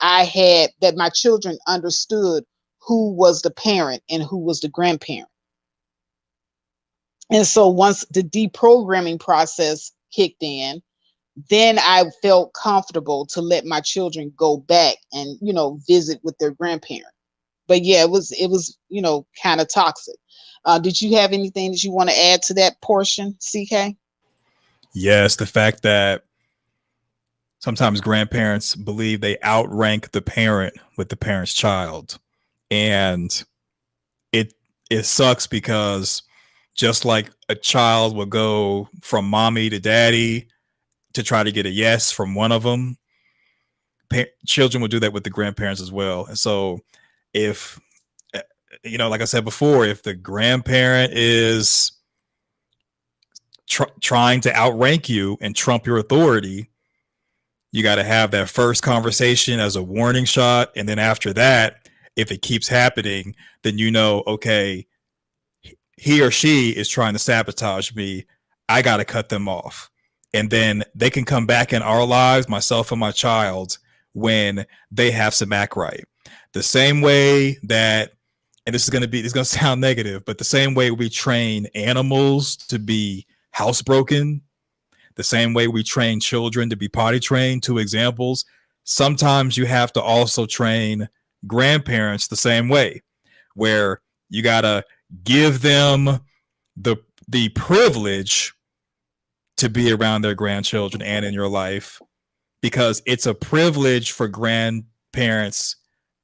that my children understood who was the parent and who was the grandparent. And so once the deprogramming process kicked in, then I felt comfortable to let my children go back and, visit with their grandparent. But yeah, it was, kind of toxic. Did you have anything that you want to add to that portion, CK? Yes, the fact that sometimes grandparents believe they outrank the parent with the parent's child. And it sucks, because just like a child will go from mommy to daddy to try to get a yes from one of them, children will do that with the grandparents as well. And so if, like I said before, if the grandparent is trying to outrank you and trump your authority, you got to have that first conversation as a warning shot. And then after that, if it keeps happening, then okay, he or she is trying to sabotage me. I got to cut them off. And then they can come back in our lives, myself and my child, when they have some act right. The same way that, and it's going to sound negative, but the same way we train animals to be housebroken, the same way we train children to be potty trained, 2 examples. Sometimes you have to also train grandparents the same way, where you got to give them the privilege to be around their grandchildren and in your life, because it's a privilege for grandparents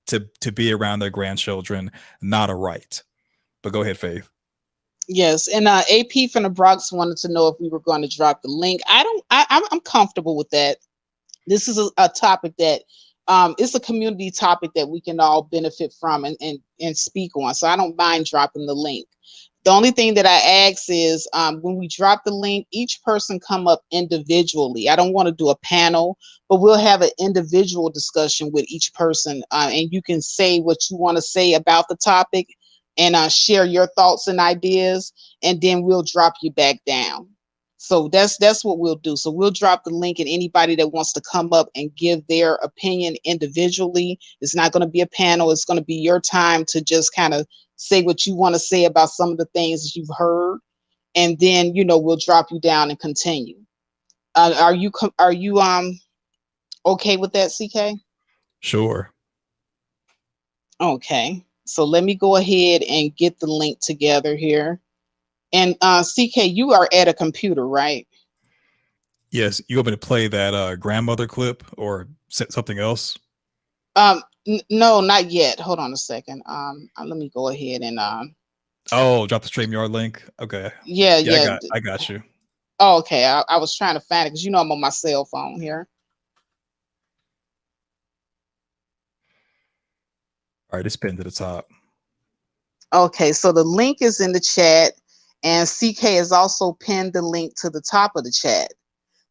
to be around their grandchildren, not a right. But go ahead, Faith. Yes, and AP from the Bronx wanted to know if we were going to drop the link. I'm comfortable with that. This is a topic that it's a community topic that we can all benefit from and speak on. So I don't mind dropping the link. The only thing that I ask is when we drop the link, each person come up individually. I don't want to do a panel, but we'll have an individual discussion with each person, and you can say what you want to say about the topic and share your thoughts and ideas, and then we'll drop you back down. So that's what we'll do. So we'll drop the link, and anybody that wants to come up and give their opinion individually, it's not going to be a panel. It's going to be your time to just kind of say what you want to say about some of the things that you've heard. And then, we'll drop you down and continue. Are you okay with that, CK? Sure. Okay. So let me go ahead and get the link together here. And CK, you are at a computer, right? Yes, you want me to play that grandmother clip or something else? No, not yet. Hold on a second. Let me go ahead and Oh, drop the StreamYard link. Okay. yeah, Yeah, yeah. I got you. Oh, okay. I was trying to find it because I'm on my cell phone here. All right, it's pinned to the top. Okay, so the link is in the chat, and CK has also pinned the link to the top of the chat.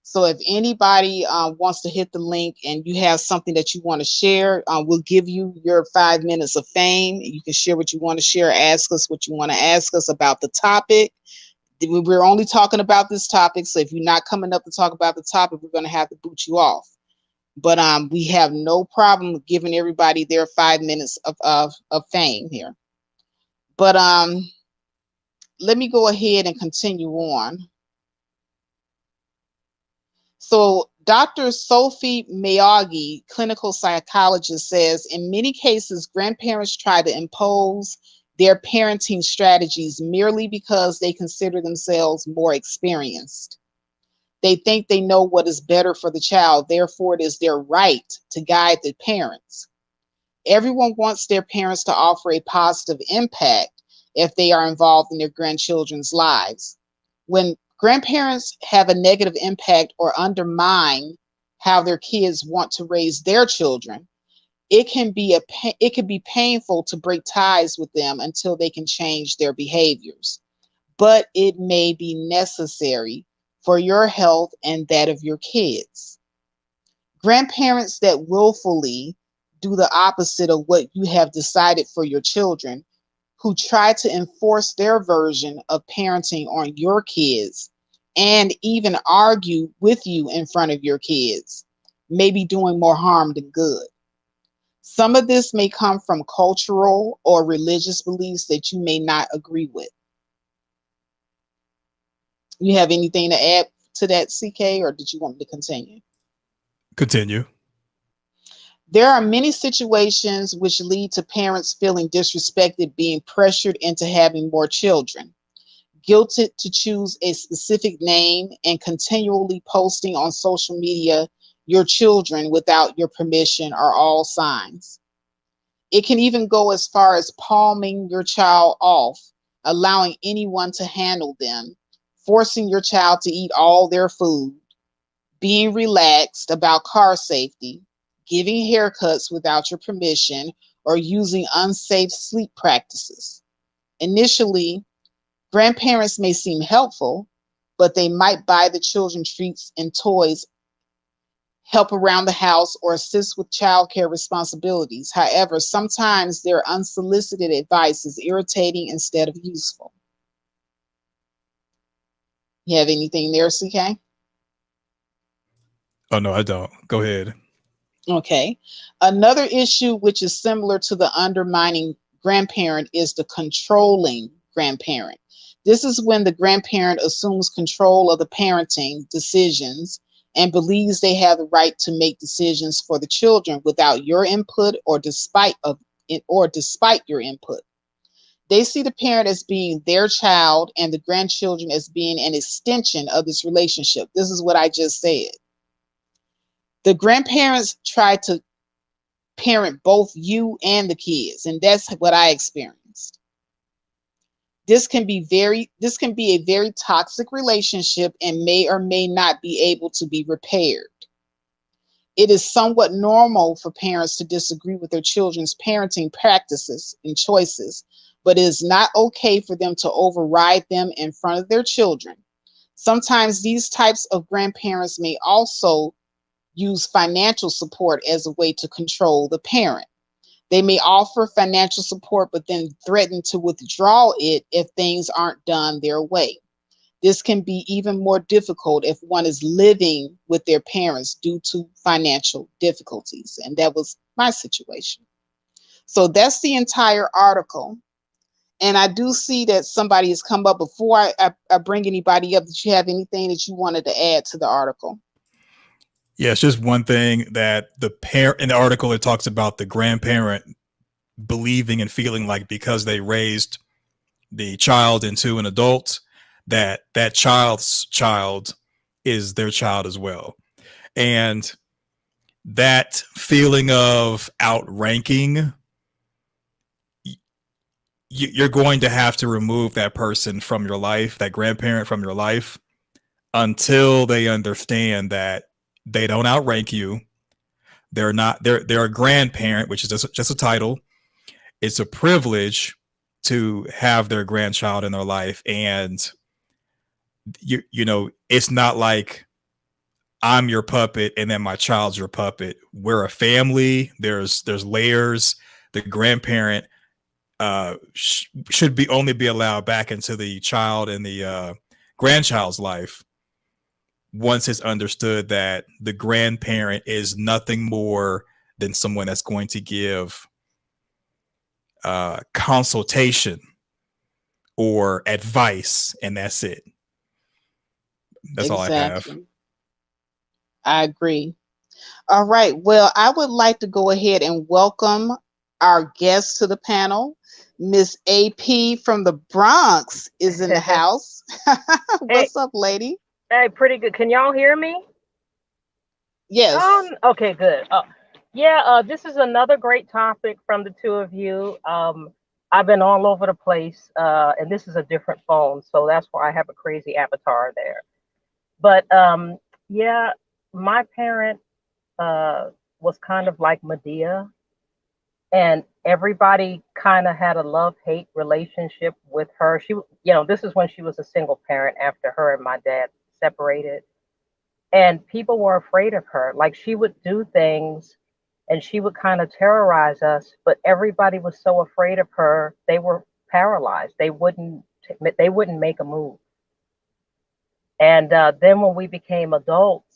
So if anybody wants to hit the link and you have something that you want to share, we'll give you your 5 minutes of fame. You can share what you want to share, ask us what you want to ask us about the topic. We're only talking about this topic, so if you're not coming up to talk about the topic, we're going to have to boot you off. But we have no problem giving everybody their 5 minutes of fame here. But let me go ahead and continue on. So Dr. Sophie Miyagi, clinical psychologist, says in many cases, grandparents try to impose their parenting strategies merely because they consider themselves more experienced. They think they know what is better for the child, therefore it is their right to guide the parents. Everyone wants their parents to offer a positive impact if they are involved in their grandchildren's lives. When grandparents have a negative impact or undermine how their kids want to raise their children, it can be painful to break ties with them until they can change their behaviors. But it may be necessary for your health and that of your kids. Grandparents that willfully do the opposite of what you have decided for your children, who try to enforce their version of parenting on your kids and even argue with you in front of your kids, may be doing more harm than good. Some of this may come from cultural or religious beliefs that you may not agree with. You have anything to add to that, CK, or did you want me to continue? Continue. There are many situations which lead to parents feeling disrespected, being pressured into having more children, guilted to choose a specific name, and continually posting on social media your children without your permission are all signs. It can even go as far as palming your child off, allowing anyone to handle them, forcing your child to eat all their food, being relaxed about car safety, giving haircuts without your permission, or using unsafe sleep practices. Initially, grandparents may seem helpful, but they might buy the children treats and toys, help around the house, or assist with childcare responsibilities. However, sometimes their unsolicited advice is irritating instead of useful. You have anything there, CK? Oh no, I don't. Go ahead. Okay. Another issue which is similar to the undermining grandparent is the controlling grandparent. This is when the grandparent assumes control of the parenting decisions and believes they have the right to make decisions for the children without your input or despite your input. They see the parent as being their child and the grandchildren as being an extension of this relationship. This is what I just said. The grandparents try to parent both you and the kids, and that's what I experienced. This can be a very toxic relationship and may or may not be able to be repaired. It is somewhat normal for parents to disagree with their children's parenting practices and choices, but it is not okay for them to override them in front of their children. Sometimes these types of grandparents may also use financial support as a way to control the parent. They may offer financial support, but then threaten to withdraw it if things aren't done their way. This can be even more difficult if one is living with their parents due to financial difficulties. And that was my situation. So that's the entire article. And I do see that somebody has come up. Before I bring anybody up, did you have anything that you wanted to add to the article? Yeah, it's just one thing that the parent in the article, it talks about the grandparent believing and feeling like because they raised the child into an adult, that that child's child is their child as well. And that feeling of outranking, you're going to have to remove that person from your life, that grandparent from your life, until they understand that they don't outrank you. They're not, they're a grandparent, which is just a title. It's a privilege to have their grandchild in their life. And you know, it's not like I'm your puppet and then my child's your puppet. We're a family. There's layers. The grandparent should be only be allowed back into the child and the grandchild's life once it's understood that the grandparent is nothing more than someone that's going to give consultation or advice, and that's it. That's all I have. I agree. All right. Well, I would like to go ahead and welcome our guest to the panel. Miss AP from the Bronx is in the house. What's up, lady? Hey, pretty good. Can y'all hear me? Yes. Okay, good. Yeah, this is another great topic from the two of you. I've been all over the place, and this is a different phone, so that's why I have a crazy avatar there. But yeah, my parent was kind of like Medea, and everybody kind of had a love-hate relationship with her. She, you know, this is when she was a single parent after her and my dad separated, and people were afraid of her. Like, she would do things and she would kind of terrorize us, but everybody was so afraid of her, they were paralyzed. They wouldn't make a move. And then when we became adults,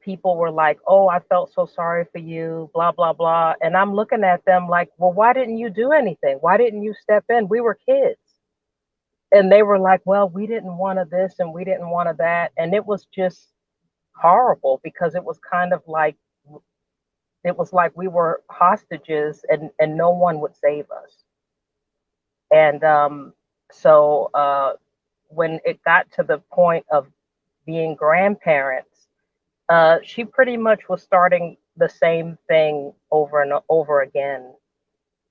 people were like, oh, I felt so sorry for you, blah, blah, blah. And I'm looking at them like, well, why didn't you do anything? Why didn't you step in? We were kids. And they were like, well, we didn't want to this and we didn't want to that. And it was just horrible because it was kind of like, it was like we were hostages and no one would save us. And so when it got to the point of being grandparents, she pretty much was starting the same thing over and over again.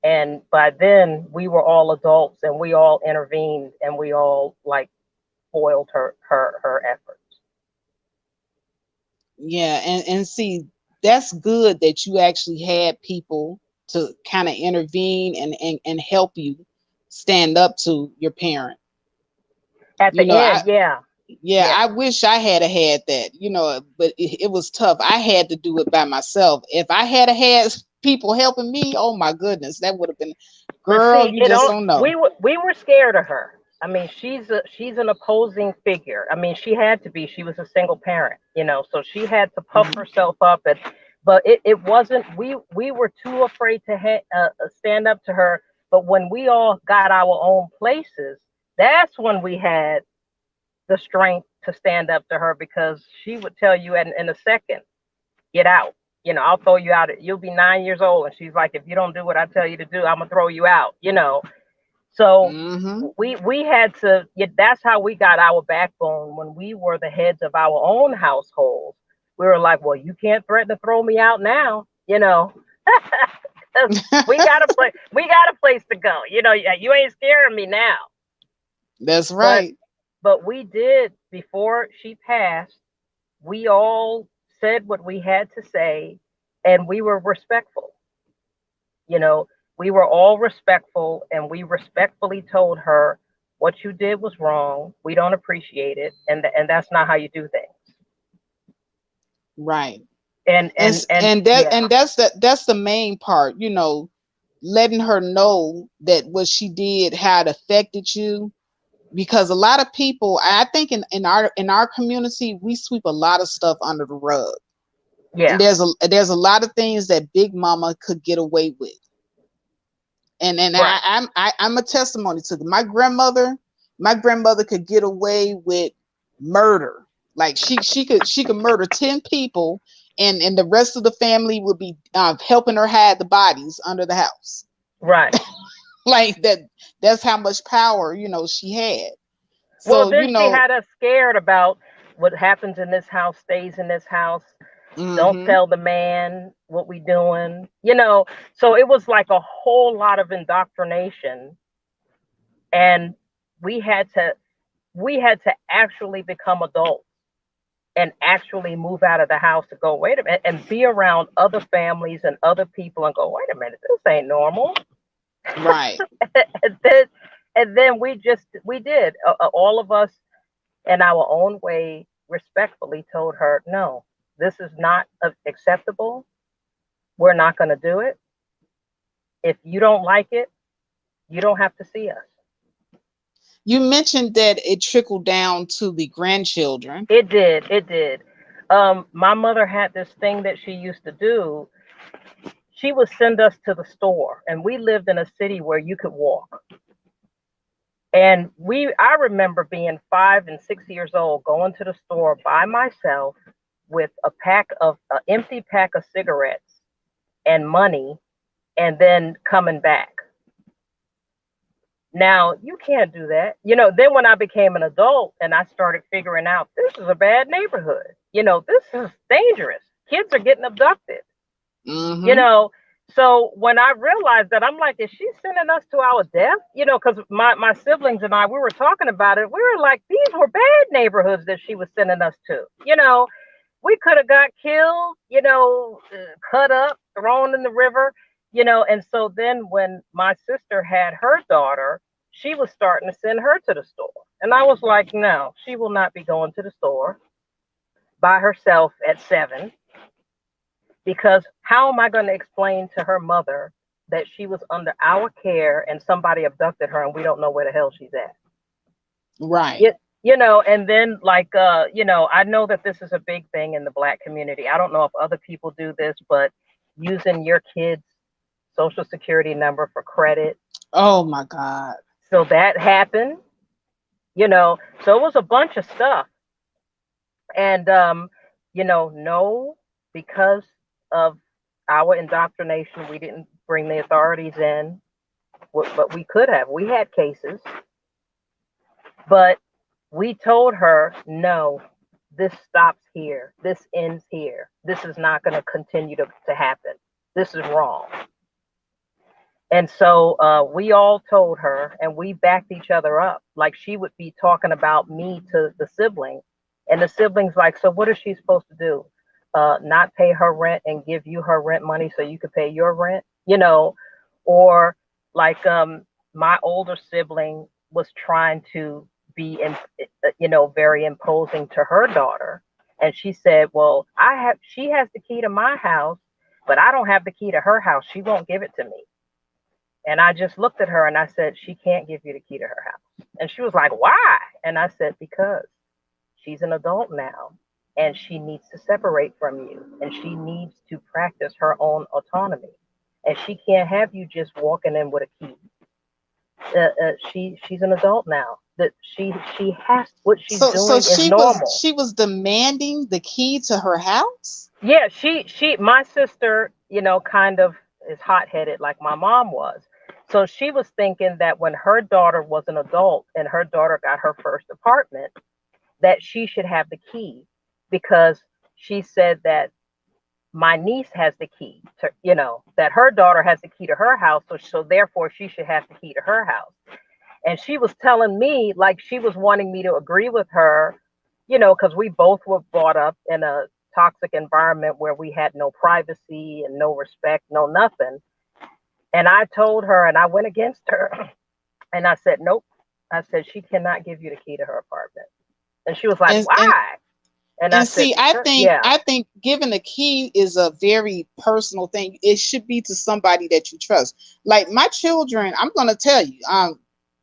And by then we were all adults and we all intervened and we all like foiled her efforts. Yeah, and see, that's good that you actually had people to kind of intervene and help you stand up to your parent. At the end, yeah, I wish I had that, you know, but it was tough. I had to do it by myself. If I had people helping me, oh my goodness, that would have been, girl, you just don't know. We were scared of her. I mean, she's an opposing figure. I mean, she had to be. She was a single parent, you know, so she had to puff herself up. But it wasn't. We were too afraid to stand up to her. But when we all got our own places, that's when we had the strength to stand up to her, because she would tell you in a second, get out. You know, I'll throw you out. You'll be 9 years old. And she's like, if you don't do what I tell you to do, I'm going to throw you out, you know. So we had to, that's how we got our backbone when we were the heads of our own households. We were like, well, you can't threaten to throw me out now, you know. we got a place to go. You know, you ain't scaring me now. That's right. But we did, before she passed, we all said what we had to say, and we were respectful. You know, we were all respectful, and we respectfully told her, what you did was wrong. We don't appreciate it. And that's not how you do things. Right. And that's the main part, you know, letting her know that what she did, how it affected you. Because a lot of people, I think in our community, we sweep a lot of stuff under the rug. Yeah. And there's a lot of things that Big Mama could get away with. And Right. I'm a testimony to them. My grandmother could get away with murder. Like she could murder 10 people, and the rest of the family would be helping her hide the bodies under the house. Right. Like that's how much power, she had. Well, So, then she had us scared about what happens in this house stays in this house. Don't mhm. tell the man what we doing. You know, so it was like a whole lot of indoctrination, and we had to we had to actually become adults and actually move out of the house to go, wait a minute, and be around other families and other people and go, wait a minute, this ain't normal. Right. and then we did all of us in our own way respectfully told her, no, this is not acceptable. We're not going to do it. If you don't like it, you don't have to see us. You mentioned that it trickled down to the grandchildren. It did. My mother had this thing that she used to do. She would send us to the store, and we lived in a city where you could walk. And I remember being 5 and 6 years old, going to the store by myself with an empty pack of cigarettes and money, and then coming back. Now, you can't do that. Then when I became an adult and I started figuring out this is a bad neighborhood, this is dangerous. Kids are getting abducted, Mhm. So when I realized that, I'm like, is she sending us to our death? Because my siblings and I, we were talking about it. We were like, these were bad neighborhoods that she was sending us to. We could have got killed, cut up, thrown in the river, And so then when my sister had her daughter, she was starting to send her to the store. And I was like, no, she will not be going to the store by herself at 7. Because how am I going to explain to her mother that she was under our care and somebody abducted her and we don't know where the hell she's at? Right. And then I know that this is a big thing in the Black community. I don't know if other people do this, but using your kid's social security number for credit. Oh my God. So that happened, so it was a bunch of stuff. And, no, because of our indoctrination, we didn't bring the authorities in, but we could have. We had cases, but we told her, no, this stops here. This ends here. This is not going to continue to happen. This is wrong. And so we all told her, and we backed each other up. Like, she would be talking about me to the sibling, and the sibling's like, so what is she supposed to do? Not pay her rent and give you her rent money so you could pay your rent, or like my older sibling was trying to be, very imposing to her daughter. And she said, well, she has the key to my house, but I don't have the key to her house. She won't give it to me. And I just looked at her and I said, she can't give you the key to her house. And she was like, why? And I said, because she's an adult now and she needs to separate from you and she needs to practice her own autonomy. And she can't have you just walking in with a key. She's an adult now. That she has, what she's doing is normal. She was demanding the key to her house? Yeah, my sister, kind of is hot-headed like my mom was. So she was thinking that when her daughter was an adult and her daughter got her first apartment, that she should have the key, because she said that my niece has the key to, that her daughter has the key to her house. So therefore she should have the key to her house. And she was telling me, like, she was wanting me to agree with her, because we both were brought up in a toxic environment where we had no privacy and no respect, no nothing. And I told her, and I went against her, and I said, nope. I said, she cannot give you the key to her apartment. And she was like, why? And I see, said, I think giving the key is a very personal thing. It should be to somebody that you trust. Like my children, I'm going to tell you,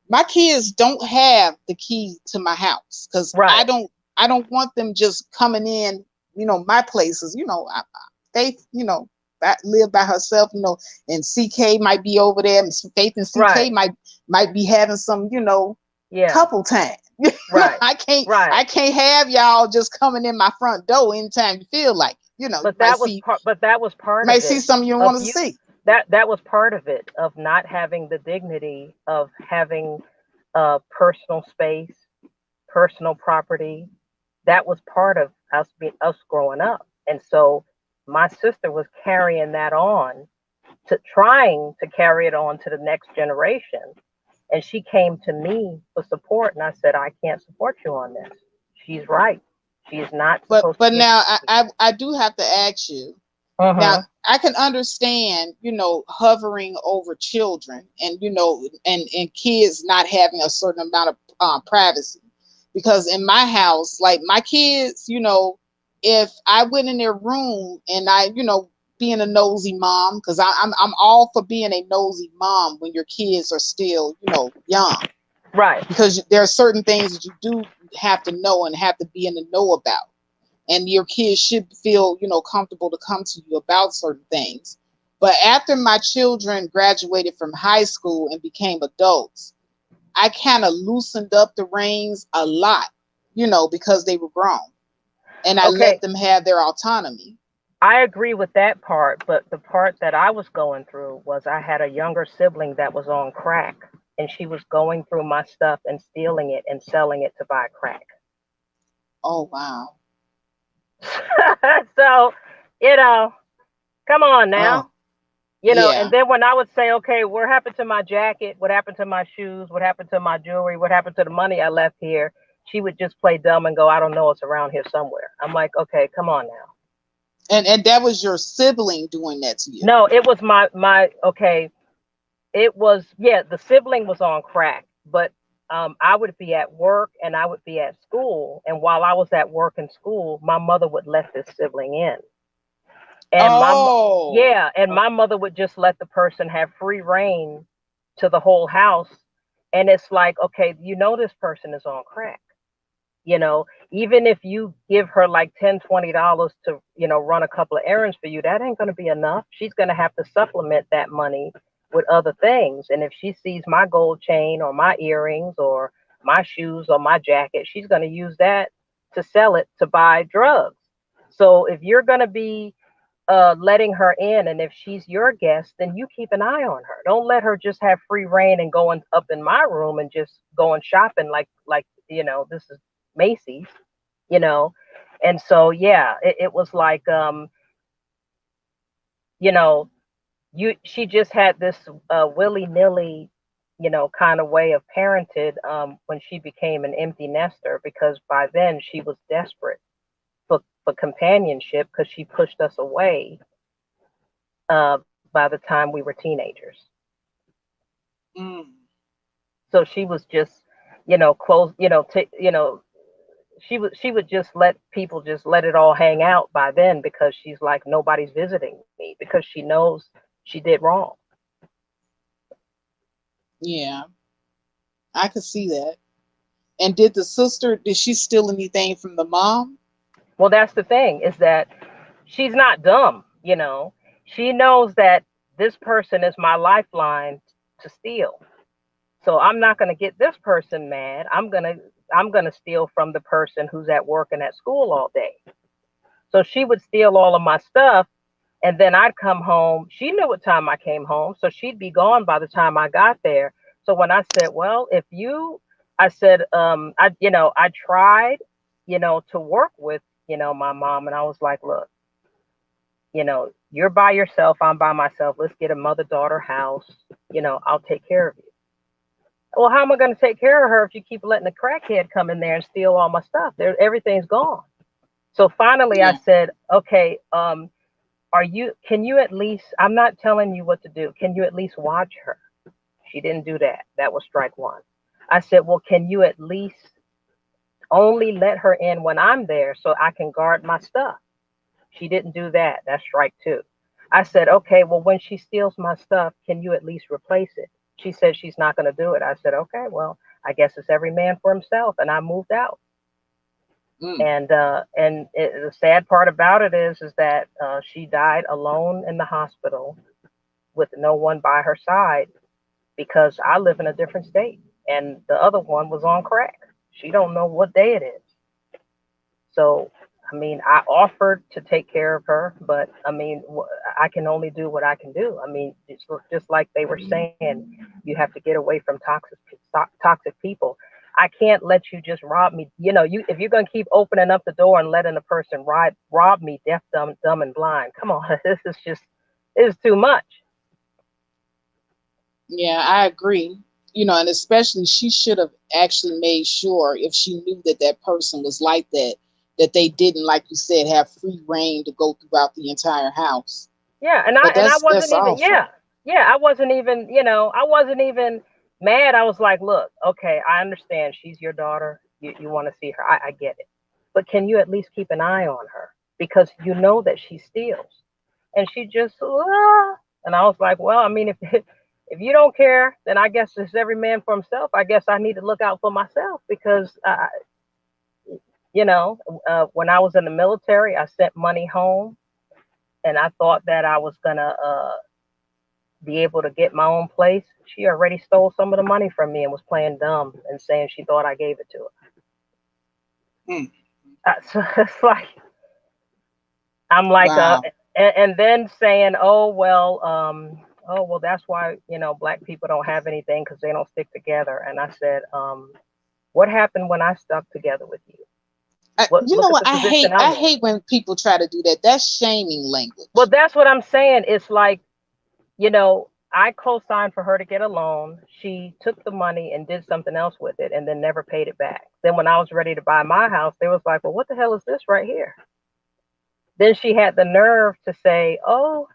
my kids don't have the key to my house, because I don't want them just coming in, my places, they live by herself, you know, and CK might be over there, and Faith and CK might be having some, you know, couple time. Right. I can't have y'all just coming in my front door anytime you feel like it. You know, but that was part might of it. see something you want to see. That was part of it, of not having the dignity of having personal space, personal property. That was part of us growing up. And so my sister was carrying that on, trying to carry it on to the next generation. And she came to me for support, and I said, I can't support you on this. She's right. She's not. But now I do have to ask you. Now I can understand, you know, hovering over children, and you know, and kids not having a certain amount of privacy, because in my house, like my kids, you know, if I went in their room and I, you know, being a nosy mom, because I'm all for being a nosy mom when your kids are still, you know, young, right? Because there are certain things that you do have to know and have to be in the know about. And your kids should feel, you know, comfortable to come to you about certain things. But after my children graduated from high school and became adults, I kind of loosened up the reins a lot, you know, because they were grown. And I let them have their autonomy. I agree with that part. But the part that I was going through was I had a younger sibling that was on crack, and she was going through my stuff and stealing it and selling it to buy crack. Oh, wow. So, you know, come on now. You know, and then when I would say, okay, what happened to my jacket? What happened to my shoes? What happened to my jewelry? What happened to the money I left here? She would just play dumb and go, I don't know, it's around here somewhere. I'm like, okay, come on now. And that was your sibling doing that to you? No, it was my okay. It was, the sibling was on crack, but I would be at work and I would be at school. And while I was at work and school, my mother would let this sibling in. And my mother would just let the person have free reign to the whole house. And it's like, okay, you know, this person is on crack. You know, even if you give her like $10-$20 to, you know, run a couple of errands for you, that ain't going to be enough. She's going to have to supplement that money with other things. And if she sees my gold chain or my earrings or my shoes or my jacket, she's going to use that to sell it to buy drugs. So if you're going to be letting her in, and if she's your guest, then you keep an eye on her. Don't let her just have free reign and going up in my room and just going shopping like you know, this is Macy's, you know. And so it was like you know, she just had this willy-nilly, you know, kind of way of parented when she became an empty nester, because by then she was desperate for companionship, because she pushed us away by the time we were teenagers. So she was just, you know, close, you know, she would just let people just let it all hang out by then, because she's like, nobody's visiting me, because she knows she did wrong. Yeah, I could see that. And did she steal anything from the mom? Well, that's the thing, is that she's not dumb, you know. She knows that this person is my lifeline to steal. So I'm not going to get this person mad. I'm going to steal from the person who's at work and at school all day. So she would steal all of my stuff, and then I'd come home. She knew what time I came home, so she'd be gone by the time I got there. So when I said, well, I tried, you know, to work with, you know, my mom, and I was like, look, you know, you're by yourself, I'm by myself. Let's get a mother-daughter house. You know, I'll take care of you. Well, how am I going to take care of her if you keep letting the crackhead come in there and steal all my stuff? Everything's gone. So finally I said, okay, can you at least, I'm not telling you what to do. Can you at least watch her? She didn't do that. That was strike one. I said, well, can you at least only let her in when I'm there so I can guard my stuff? She didn't do that. That's strike two. I said, okay, well, when she steals my stuff, can you at least replace it? She said she's not going to do it. I said, okay, well, I guess it's every man for himself. And I moved out. The sad part about it is that she died alone in the hospital with no one by her side because I live in a different state and the other one was on crack. She don't know what day it is. So, I mean, I offered to take care of her, but I mean, I can only do what I can do. I mean, just like they were saying, you have to get away from toxic people. I can't let you just rob me. You know, if you're gonna keep opening up the door and letting a person rob me, deaf, dumb, and blind. Come on, this is too much. Yeah, I agree. You know, and especially she should have actually made sure if she knew that that person was like that, that they didn't, like you said, have free reign to go throughout the entire house. Yeah, and I wasn't even I wasn't even, I wasn't even mad. I was like, look, okay, I understand she's your daughter. You want to see her. I get it. But can you at least keep an eye on her? Because you know that she steals. And she just, and I was like, well, I mean, if you don't care, then I guess it's every man for himself. I guess I need to look out for myself because, when I was in the military, I sent money home and I thought that I was going to be able to get my own place. She already stole some of the money from me and was playing dumb and saying she thought I gave it to her. So it's like, I'm like, wow. And then saying, oh, well, that's why, Black people don't have anything because they don't stick together. And I said, what happened when I stuck together with you? You know what? I hate when people try to do that. That's shaming language. Well, that's what I'm saying. It's like, I co-signed for her to get a loan. She took the money and did something else with it and then never paid it back. Then when I was ready to buy my house, they was like, well, what the hell is this right here? Then she had the nerve to say, oh,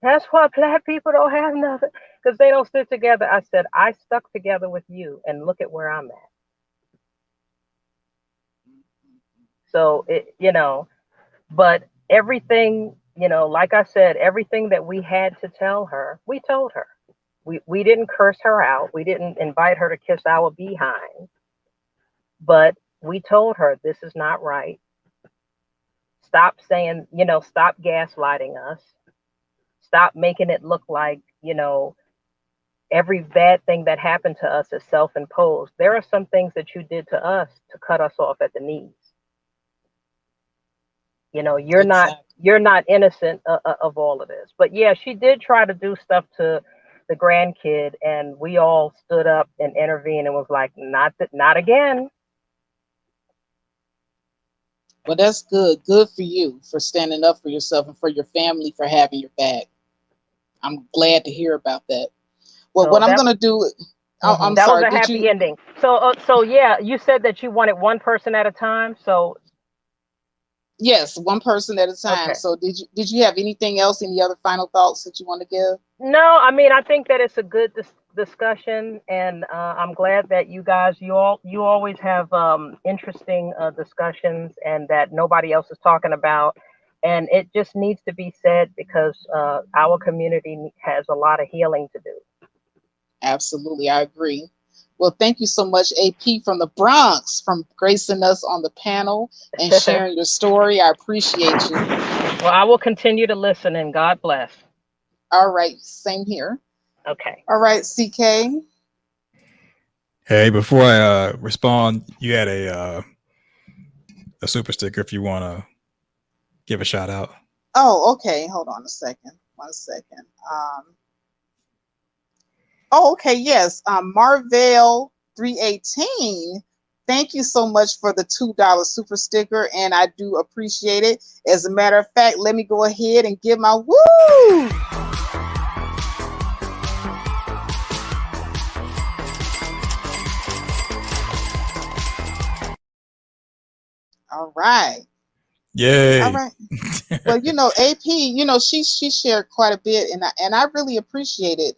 that's why Black people don't have nothing because they don't stick together. I said, I stuck together with you and look at where I'm at. So, but everything, like I said, everything that we had to tell her, we told her. We didn't curse her out. We didn't invite her to kiss our behind. But we told her, this is not right. Stop saying, stop gaslighting us. Stop making it look like, every bad thing that happened to us is self-imposed. There are some things that you did to us to cut us off at the knees. You're not innocent of all of this. But yeah, she did try to do stuff to the grandkid, and we all stood up and intervened and was like, not again. Well, that's good. Good for you for standing up for yourself and for your family for having your back. I'm glad to hear about that. Well, what I'm going to do, I'm that sorry. That was a happy ending. So yeah, you said that you wanted one person at a time. So yes, one person at a time. Okay. So did you have anything else? Any other final thoughts that you want to give? No, I mean, I think that it's a good discussion, and I'm glad that you guys, you always have interesting discussions, and that nobody else is talking about. And it just needs to be said because our community has a lot of healing to do. Absolutely, I agree. Well, thank you so much, AP from the Bronx, from gracing us on the panel and sharing your story. I appreciate you. Well, I will continue to listen, and God bless. All right, same here. Okay. All right, CK. Hey, before I respond, you had a super sticker if you want to give a shout out. Oh, okay. Hold on a second. 1 second. Oh, okay. Yes. Marvell 318. Thank you so much for the $2 super sticker, and I do appreciate it. As a matter of fact, let me go ahead and give my woo. All right. Yay. All right. Well, AP, she shared quite a bit, and I really appreciate it.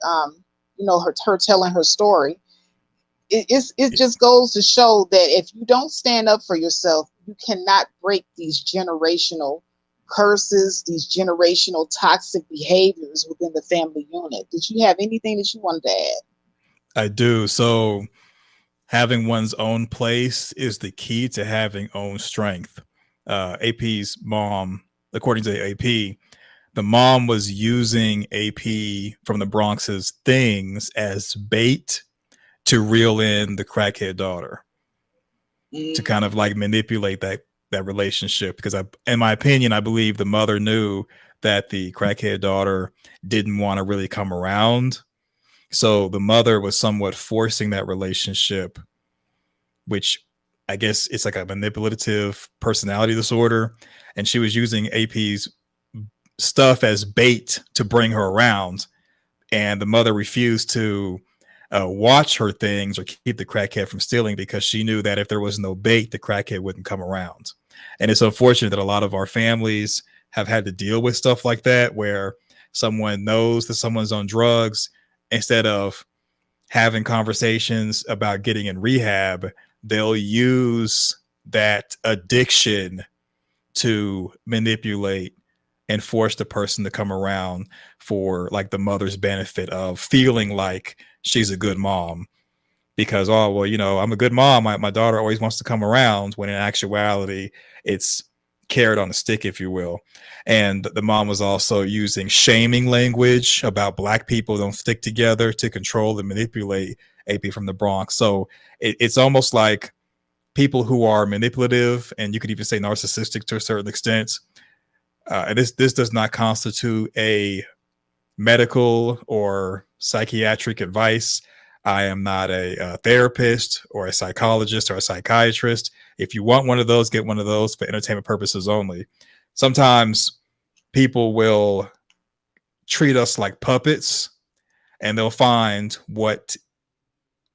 Her telling her story. It just goes to show that if you don't stand up for yourself, you cannot break these generational curses, these generational toxic behaviors within the family unit. Did you have anything that you wanted to add? I do. So having one's own place is the key to having own strength. AP's mom, according to the AP, the mom was using AP from the Bronx's things as bait to reel in the crackhead daughter, to kind of like manipulate that relationship. Because in my opinion, I believe the mother knew that the crackhead daughter didn't want to really come around. So the mother was somewhat forcing that relationship, which I guess it's like a manipulative personality disorder. And she was using AP's stuff as bait to bring her around. And the mother refused to watch her things or keep the crackhead from stealing, because she knew that if there was no bait, the crackhead wouldn't come around. And it's unfortunate that a lot of our families have had to deal with stuff like that, where someone knows that someone's on drugs. Instead of having conversations about getting in rehab, they'll use that addiction to manipulate and force the person to come around for like the mother's benefit of feeling like she's a good mom. Because, oh, well, you know, I'm a good mom. My daughter always wants to come around, when in actuality, it's carrot on a stick, if you will. And the mom was also using shaming language about Black people don't stick together to control and manipulate AP from the Bronx. So it's almost like people who are manipulative, and you could even say narcissistic to a certain extent. And this does not constitute a medical or psychiatric advice. I am not a therapist or a psychologist or a psychiatrist. If you want one of those, get one of those for entertainment purposes only. Sometimes people will treat us like puppets, and they'll find what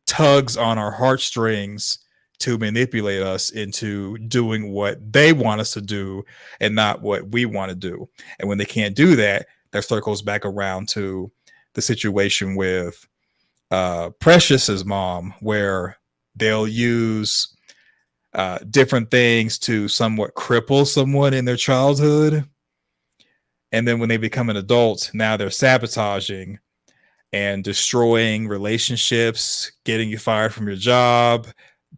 tugs on our heartstrings to manipulate us into doing what they want us to do and not what we want to do. And when they can't do that, that circles back around to the situation with Precious's mom, where they'll use different things to somewhat cripple someone in their childhood. And then when they become an adult, now they're sabotaging and destroying relationships, getting you fired from your job,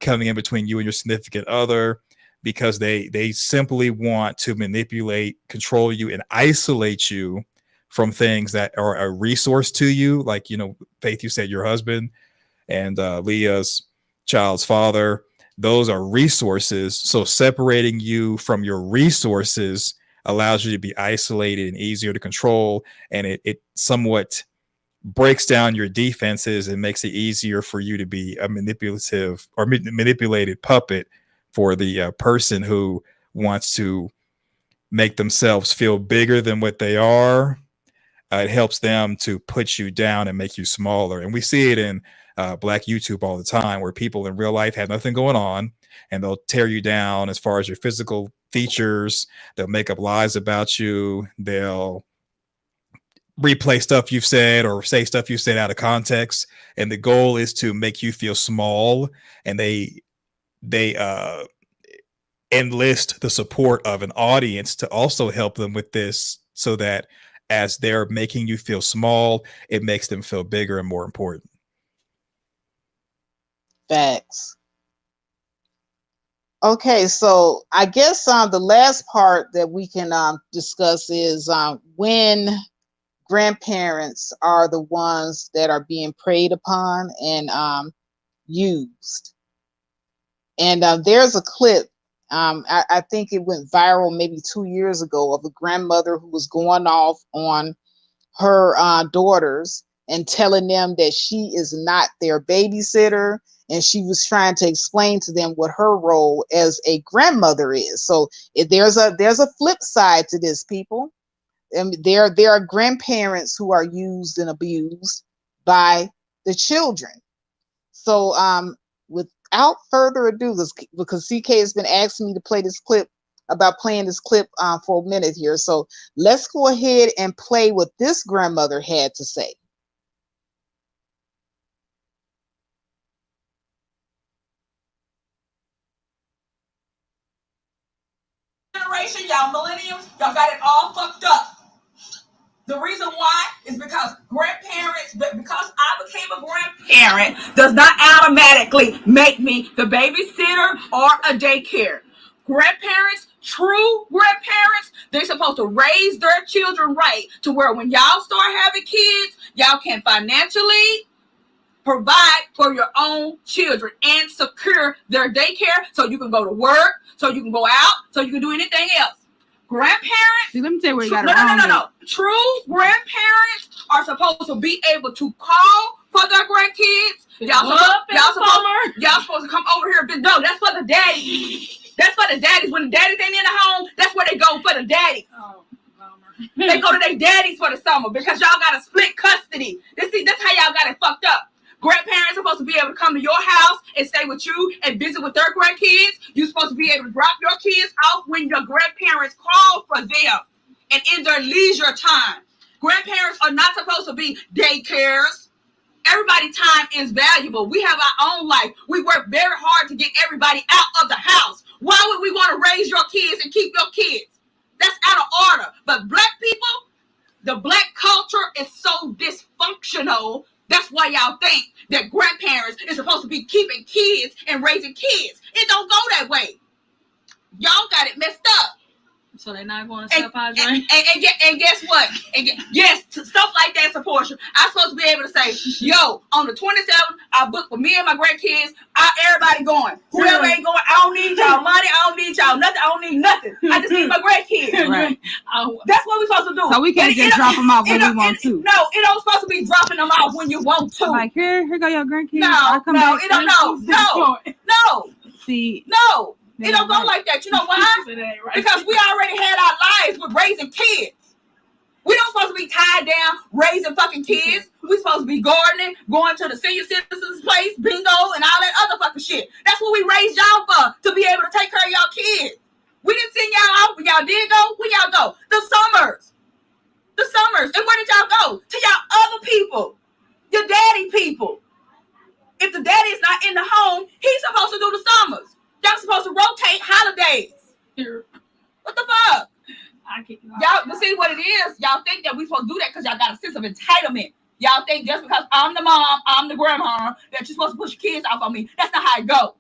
coming in between you and your significant other, because they simply want to manipulate, control you, and isolate you from things that are a resource to you. Like, you know, Faith, you said your husband, and Leah's child's father. Those are resources. So separating you from your resources allows you to be isolated and easier to control. And it somewhat breaks down your defenses and makes it easier for you to be a manipulative or manipulated puppet for the person who wants to make themselves feel bigger than what they are. It helps them to put you down and make you smaller. And we see it in Black YouTube all the time, where people in real life have nothing going on, and they'll tear you down as far as your physical features. They'll make up lies about you. They'll replay stuff you've said or say stuff you said out of context. And the goal is to make you feel small. And they enlist the support of an audience to also help them with this, so that as they're making you feel small, it makes them feel bigger and more important. Facts. Okay, so I guess the last part that we can discuss is when grandparents are the ones that are being preyed upon and used. And there's a clip, I think it went viral maybe 2 years ago, of a grandmother who was going off on her daughters and telling them that she is not their babysitter. And she was trying to explain to them what her role as a grandmother is. So there's a flip side to this, people. And there are grandparents who are used and abused by the children. So without further ado, because CK has been asking me to play this clip, about playing this clip for a minute here. So let's go ahead and play what this grandmother had to say. Generation, y'all millennials, y'all got it all fucked up. The reason why is because grandparents, because I became a grandparent, does not automatically make me the babysitter or a daycare. Grandparents, true grandparents, they're supposed to raise their children right to where when y'all start having kids, y'all can financially provide for your own children and secure their daycare so you can go to work, so you can go out, so you can do anything else. Grandparents. See, let me tell you where you got it wrong. No. True grandparents are supposed to be able to call for their grandkids. Y'all supposed to come over here. No, that's for the daddies. That's for the daddies. When the daddies ain't in the home, that's where they go for the daddies. Oh, they go to their daddies for the summer because y'all got to split custody. That's how y'all got it fucked up. Grandparents are supposed to be able to come to your house and stay with you and visit with their grandkids. You're supposed to be able to drop your kids off when your grandparents call for them and in their leisure time. Grandparents are not supposed to be daycares. Everybody's time is valuable. We have our own life. We work very hard to get everybody out of the house. Why would we want to raise your kids and keep your kids? That's out of order. But black people, the black culture is so dysfunctional. That's why y'all think that grandparents is supposed to be keeping kids and raising kids. It don't go that way. Y'all got it messed up. So they're not going to step out and guess what? Yes, stuff like that is a portion. I'm supposed to be able to say, yo, on the 27th, I booked for me and my grandkids. Everybody going. Whoever ain't going, I don't need y'all money. I don't need y'all nothing. I don't need nothing. I just need my grandkids. Right. That's what we're supposed to do. So we can't just drop them off when we want to. No, it don't supposed to be dropping them off when you want to. Like, here go your grandkids. No. See. No. It don't go like that. You know why? Because we already had our lives with raising kids. We don't supposed to be tied down raising fucking kids. We supposed to be gardening, going to the senior citizens place, bingo, and all that other fucking shit. That's what we raised y'all for, to be able to take care of y'all kids. We didn't send y'all out, but y'all did go. Where y'all go? The summers. And where did y'all go? To y'all other people. Your daddy people. If the daddy is not in the home, he's supposed to do the summers. Y'all supposed to rotate holidays. What the fuck? Y'all, but see what it is? Y'all think that we supposed to do that because y'all got a sense of entitlement. Y'all think just because I'm the mom, I'm the grandma, that you're supposed to push your kids off on me. That's not how it goes.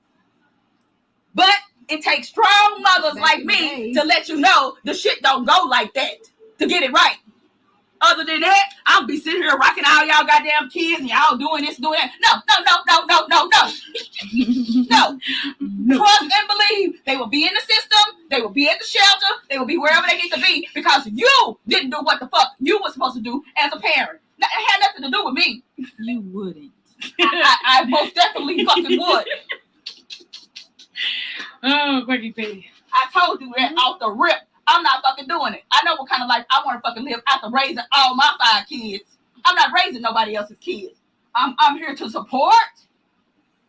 But it takes strong mothers like me to let you know the shit don't go like that to get it right. Other than that, I'll be sitting here rocking all y'all goddamn kids and y'all doing this, doing that. No. No. Trust and believe. They will be in the system. They will be at the shelter. They will be wherever they need to be because you didn't do what the fuck you were supposed to do as a parent. It had nothing to do with me. You wouldn't. I most definitely fucking would. Oh, Quickie P. I told you that off the rip. I'm not fucking doing it. I know what kind of life I want to fucking live after raising all my 5 kids. I'm not raising nobody else's kids. I'm here to support.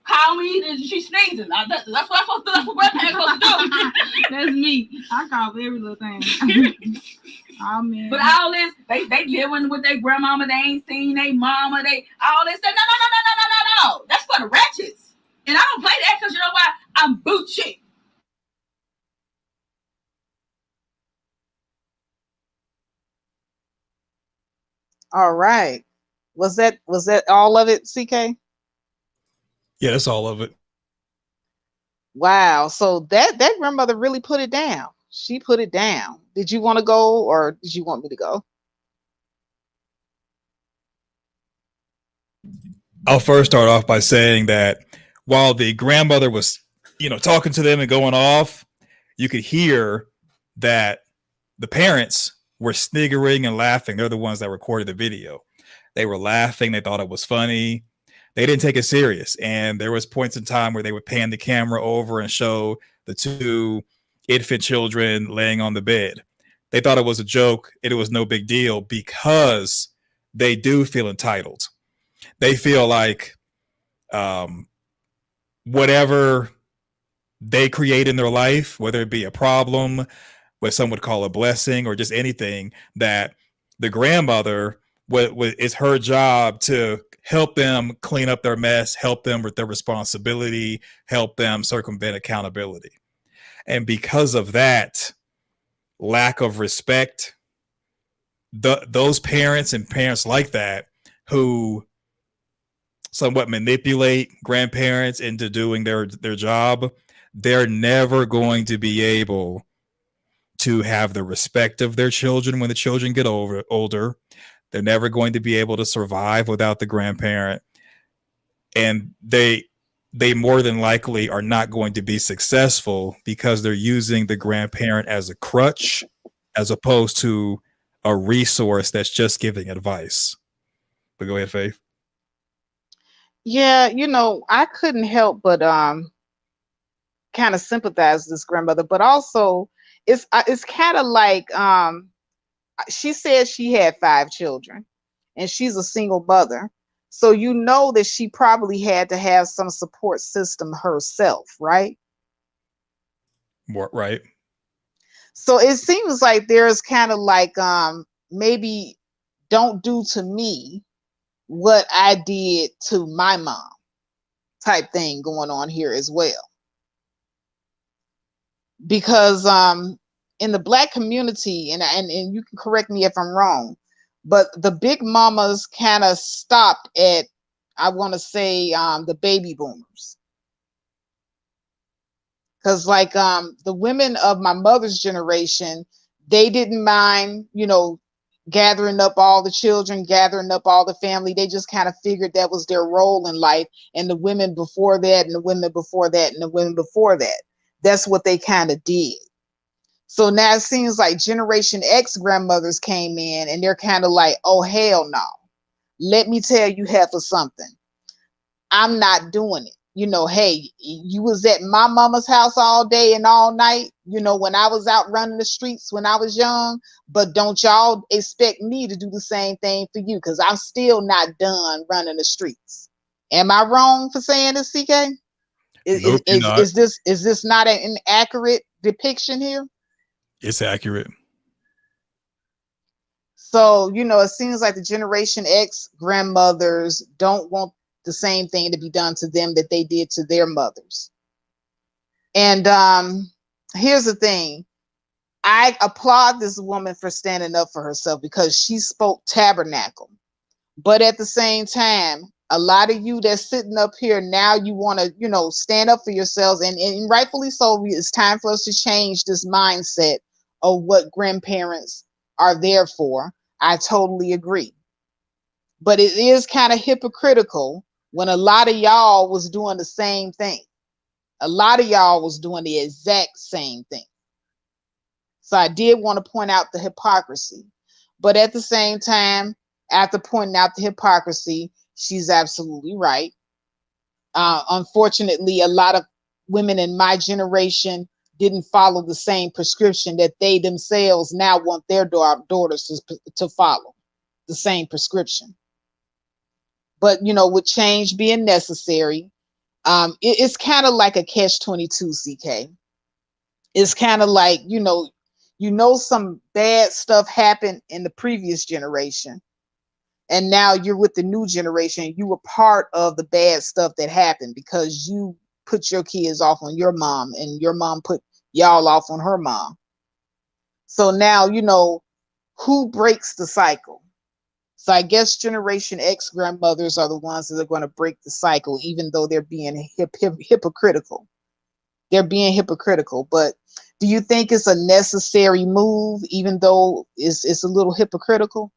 Call me, she's sneezing. That's what I'm supposed to do. That's what grandparents supposed to do. That's me. I call every little thing. Oh, man. But all this, they living with their grandmama. They ain't seen their mama. All this. No. That's for the ratchets. And I don't play that because you know why? I'm boot chick. All right. Was that all of it, CK? Yeah, that's all of it. Wow. So that grandmother really put it down. She put it down. Did you want to go or did you want me to go? I'll first start off by saying that while the grandmother was, talking to them and going off, you could hear that the parents were sniggering and laughing. They're the ones that recorded the video. They were laughing. They thought it was funny. They didn't take it serious. And there was points in time where they would pan the camera over and show the 2 infant children laying on the bed. They thought it was a joke. It was no big deal because they do feel entitled. They feel like whatever they create in their life, whether it be a problem, what some would call a blessing, or just anything, that the grandmother, it's her job to help them clean up their mess, help them with their responsibility, help them circumvent accountability. And because of that lack of respect, those parents and parents like that who somewhat manipulate grandparents into doing their job, they're never going to be able to have the respect of their children when the children get older. They're never going to be able to survive without the grandparent. And they more than likely are not going to be successful because they're using the grandparent as a crutch as opposed to a resource that's just giving advice. But go ahead, Faith. Yeah, I couldn't help but kind of sympathize with this grandmother, but also it's kind of like she said she had 5 children and she's a single mother. So that she probably had to have some support system herself, right? Right. So it seems like there's kind of like maybe don't do to me what I did to my mom type thing going on here as well. Because in the Black community, and you can correct me if I'm wrong, but the big mamas kind of stopped at, I want to say, the baby boomers. Because like the women of my mother's generation, they didn't mind, gathering up all the children, gathering up all the family. They just kind of figured that was their role in life. And the women before that, and the women before that, and the women before that, that's what they kind of did. So now it seems like Generation X grandmothers came in and they're kind of like, oh, hell no. Let me tell you half of something. I'm not doing it. Hey, you was at my mama's house all day and all night, when I was out running the streets when I was young, but don't y'all expect me to do the same thing for you, because I'm still not done running the streets. Am I wrong for saying this, CK? Nope, is this not an accurate depiction here? It's accurate. So, it seems like the Generation X grandmothers don't want the same thing to be done to them that they did to their mothers. And here's the thing. I applaud this woman for standing up for herself because she spoke tabernacle. But at the same time, a lot of you that's sitting up here now, you want to, stand up for yourselves. And rightfully so, it's time for us to change this mindset of what grandparents are there for. I totally agree. But it is kind of hypocritical when a lot of y'all was doing the same thing. A lot of y'all was doing the exact same thing. So I did want to point out the hypocrisy. But at the same time, after pointing out the hypocrisy, she's absolutely right. Unfortunately, a lot of women in my generation didn't follow the same prescription that they themselves now want their daughters to follow, the same prescription. But, with change being necessary, it's kind of like a catch-22, CK. It's kind of like, some bad stuff happened in the previous generation. And now you're with the new generation. You were part of the bad stuff that happened because you put your kids off on your mom and your mom put y'all off on her mom. So now, who breaks the cycle? So I guess Generation X grandmothers are the ones that are going to break the cycle, even though they're being hypocritical. They're being hypocritical. But do you think it's a necessary move, even though it's a little hypocritical?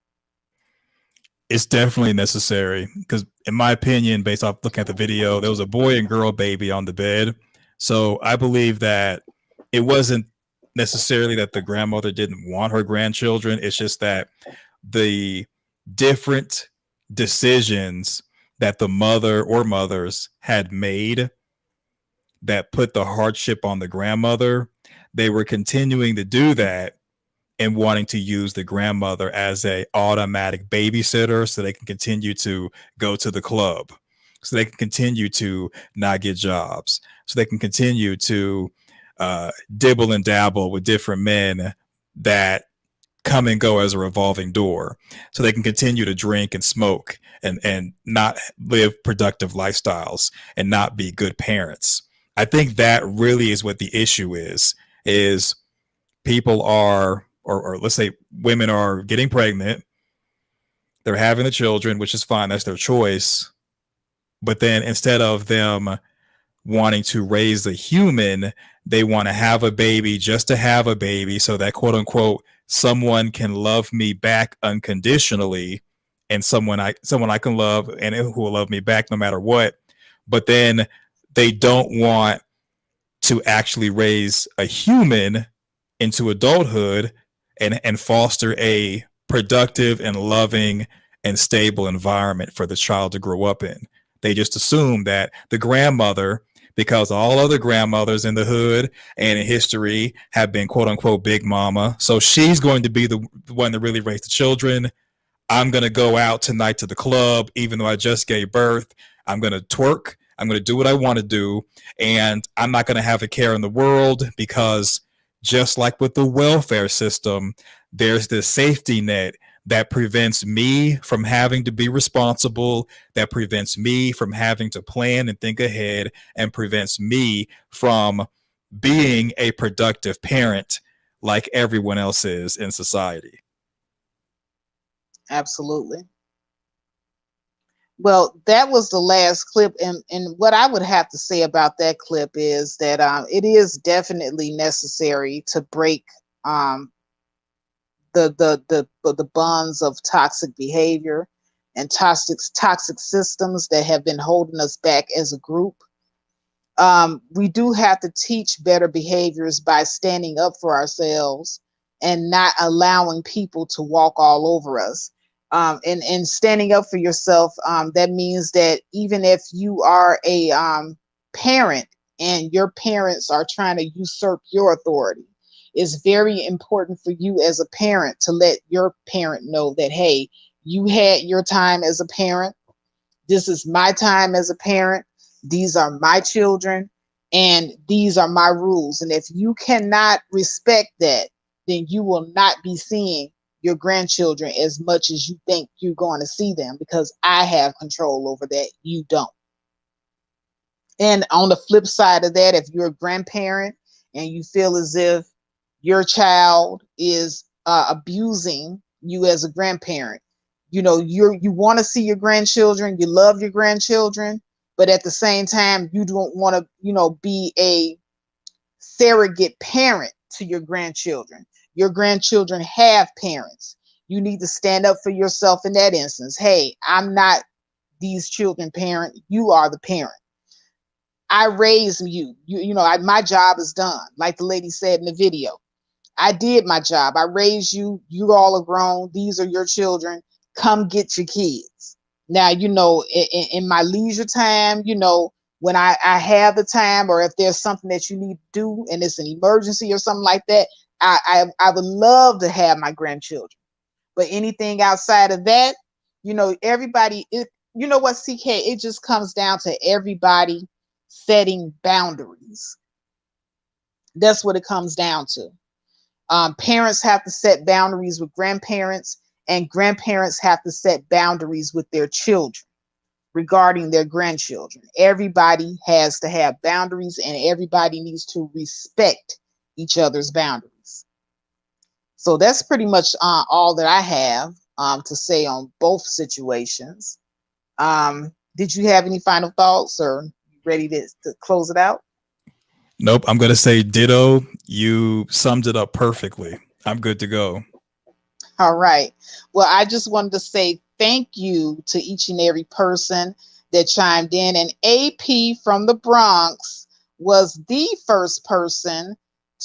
It's definitely necessary because, in my opinion, based off looking at the video, there was a boy and girl baby on the bed. So I believe that it wasn't necessarily that the grandmother didn't want her grandchildren. It's just that the different decisions that the mother or mothers had made that put the hardship on the grandmother, they were continuing to do that and wanting to use the grandmother as a automatic babysitter so they can continue to go to the club, so they can continue to not get jobs, so they can continue to dibble and dabble with different men that come and go as a revolving door, so they can continue to drink and smoke and not live productive lifestyles and not be good parents. I think that really is what the issue is people are or let's say women are getting pregnant, they're having the children, which is fine, that's their choice. But then instead of them wanting to raise the human, they want to have a baby just to have a baby so that quote unquote someone can love me back unconditionally, and someone I can love and who will love me back no matter what. But then they don't want to actually raise a human into adulthood and foster a productive and loving and stable environment for the child to grow up in. They just assume that the grandmother, because all other grandmothers in the hood and in history have been quote unquote big mama, so she's going to be the one to really raise the children. I'm going to go out tonight to the club, even though I just gave birth. I'm going to twerk. I'm going to do what I want to do. And I'm not going to have a care in the world, because just like with the welfare system, there's this safety net that prevents me from having to be responsible, that prevents me from having to plan and think ahead, and prevents me from being a productive parent like everyone else is in society. Absolutely. Well, that was the last clip, and what I would have to say about that clip is that it is definitely necessary to break the bonds of toxic behavior and toxic systems that have been holding us back as a group. We do have to teach better behaviors by standing up for ourselves and not allowing people to walk all over us. And standing up for yourself, that means that even if you are a parent and your parents are trying to usurp your authority, it's very important for you as a parent to let your parent know that, hey, you had your time as a parent. This is my time as a parent. These are my children, and these are my rules. And if you cannot respect that, then you will not be seeing your grandchildren as much as you think you're going to see them, because I have control over that. You don't. And on the flip side of that, if you're a grandparent and you feel as if your child is abusing you as a grandparent, you know, you want to see your grandchildren, you love your grandchildren, but at the same time, you don't want to, you know, be a surrogate parent to your grandchildren. Your grandchildren have parents. You need to stand up for yourself in that instance. Hey, I'm not these children parent. You are the parent. I raised you. My job is done. Like the lady said in the video, I did my job. I raised you. You all are grown. These are your children. Come get your kids. Now, you know, in my leisure time, you know, when I have the time, or if there's something that you need to do and it's an emergency or something like that, I would love to have my grandchildren. But anything outside of that, you know, everybody, you know what, CK, it just comes down to everybody setting boundaries. That's what it comes down to. Parents have to set boundaries with grandparents, and grandparents have to set boundaries with their children regarding their grandchildren. Everybody has to have boundaries, and everybody needs to respect each other's boundaries. So that's pretty much all that I have to say on both situations. Did you have any final thoughts, or ready to close it out? Nope, I'm going to say ditto. You summed it up perfectly. I'm good to go. All right. Well, I just wanted to say thank you to each and every person that chimed in. And AP from the Bronx was the first person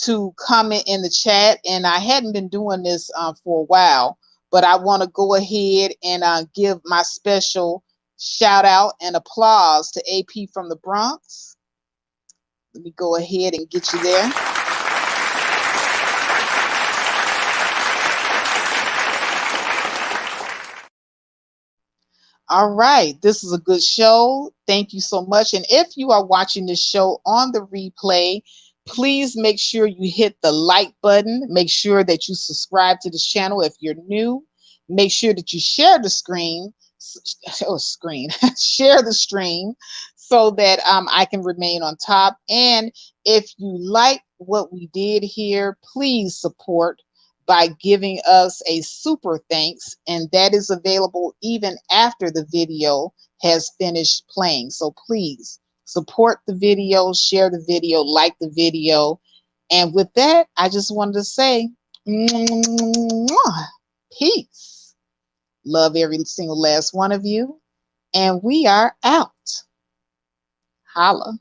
to comment in the chat. And I hadn't been doing this for a while, but I want to go ahead and give my special shout out and applause to AP from the Bronx. Let me go ahead and get you there. All right, this is a good show. Thank you so much. And if you are watching this show on the replay, please make sure you hit the like button. Make sure that you subscribe to this channel if you're new. Make sure that you share the screen. Share the stream so that I can remain on top. And if you like what we did here, please support by giving us a super thanks, and that is available even after the video has finished playing. So please support the video, share the video, like the video. And with that, I just wanted to say, peace. Love every single last one of you. And we are out. Holla.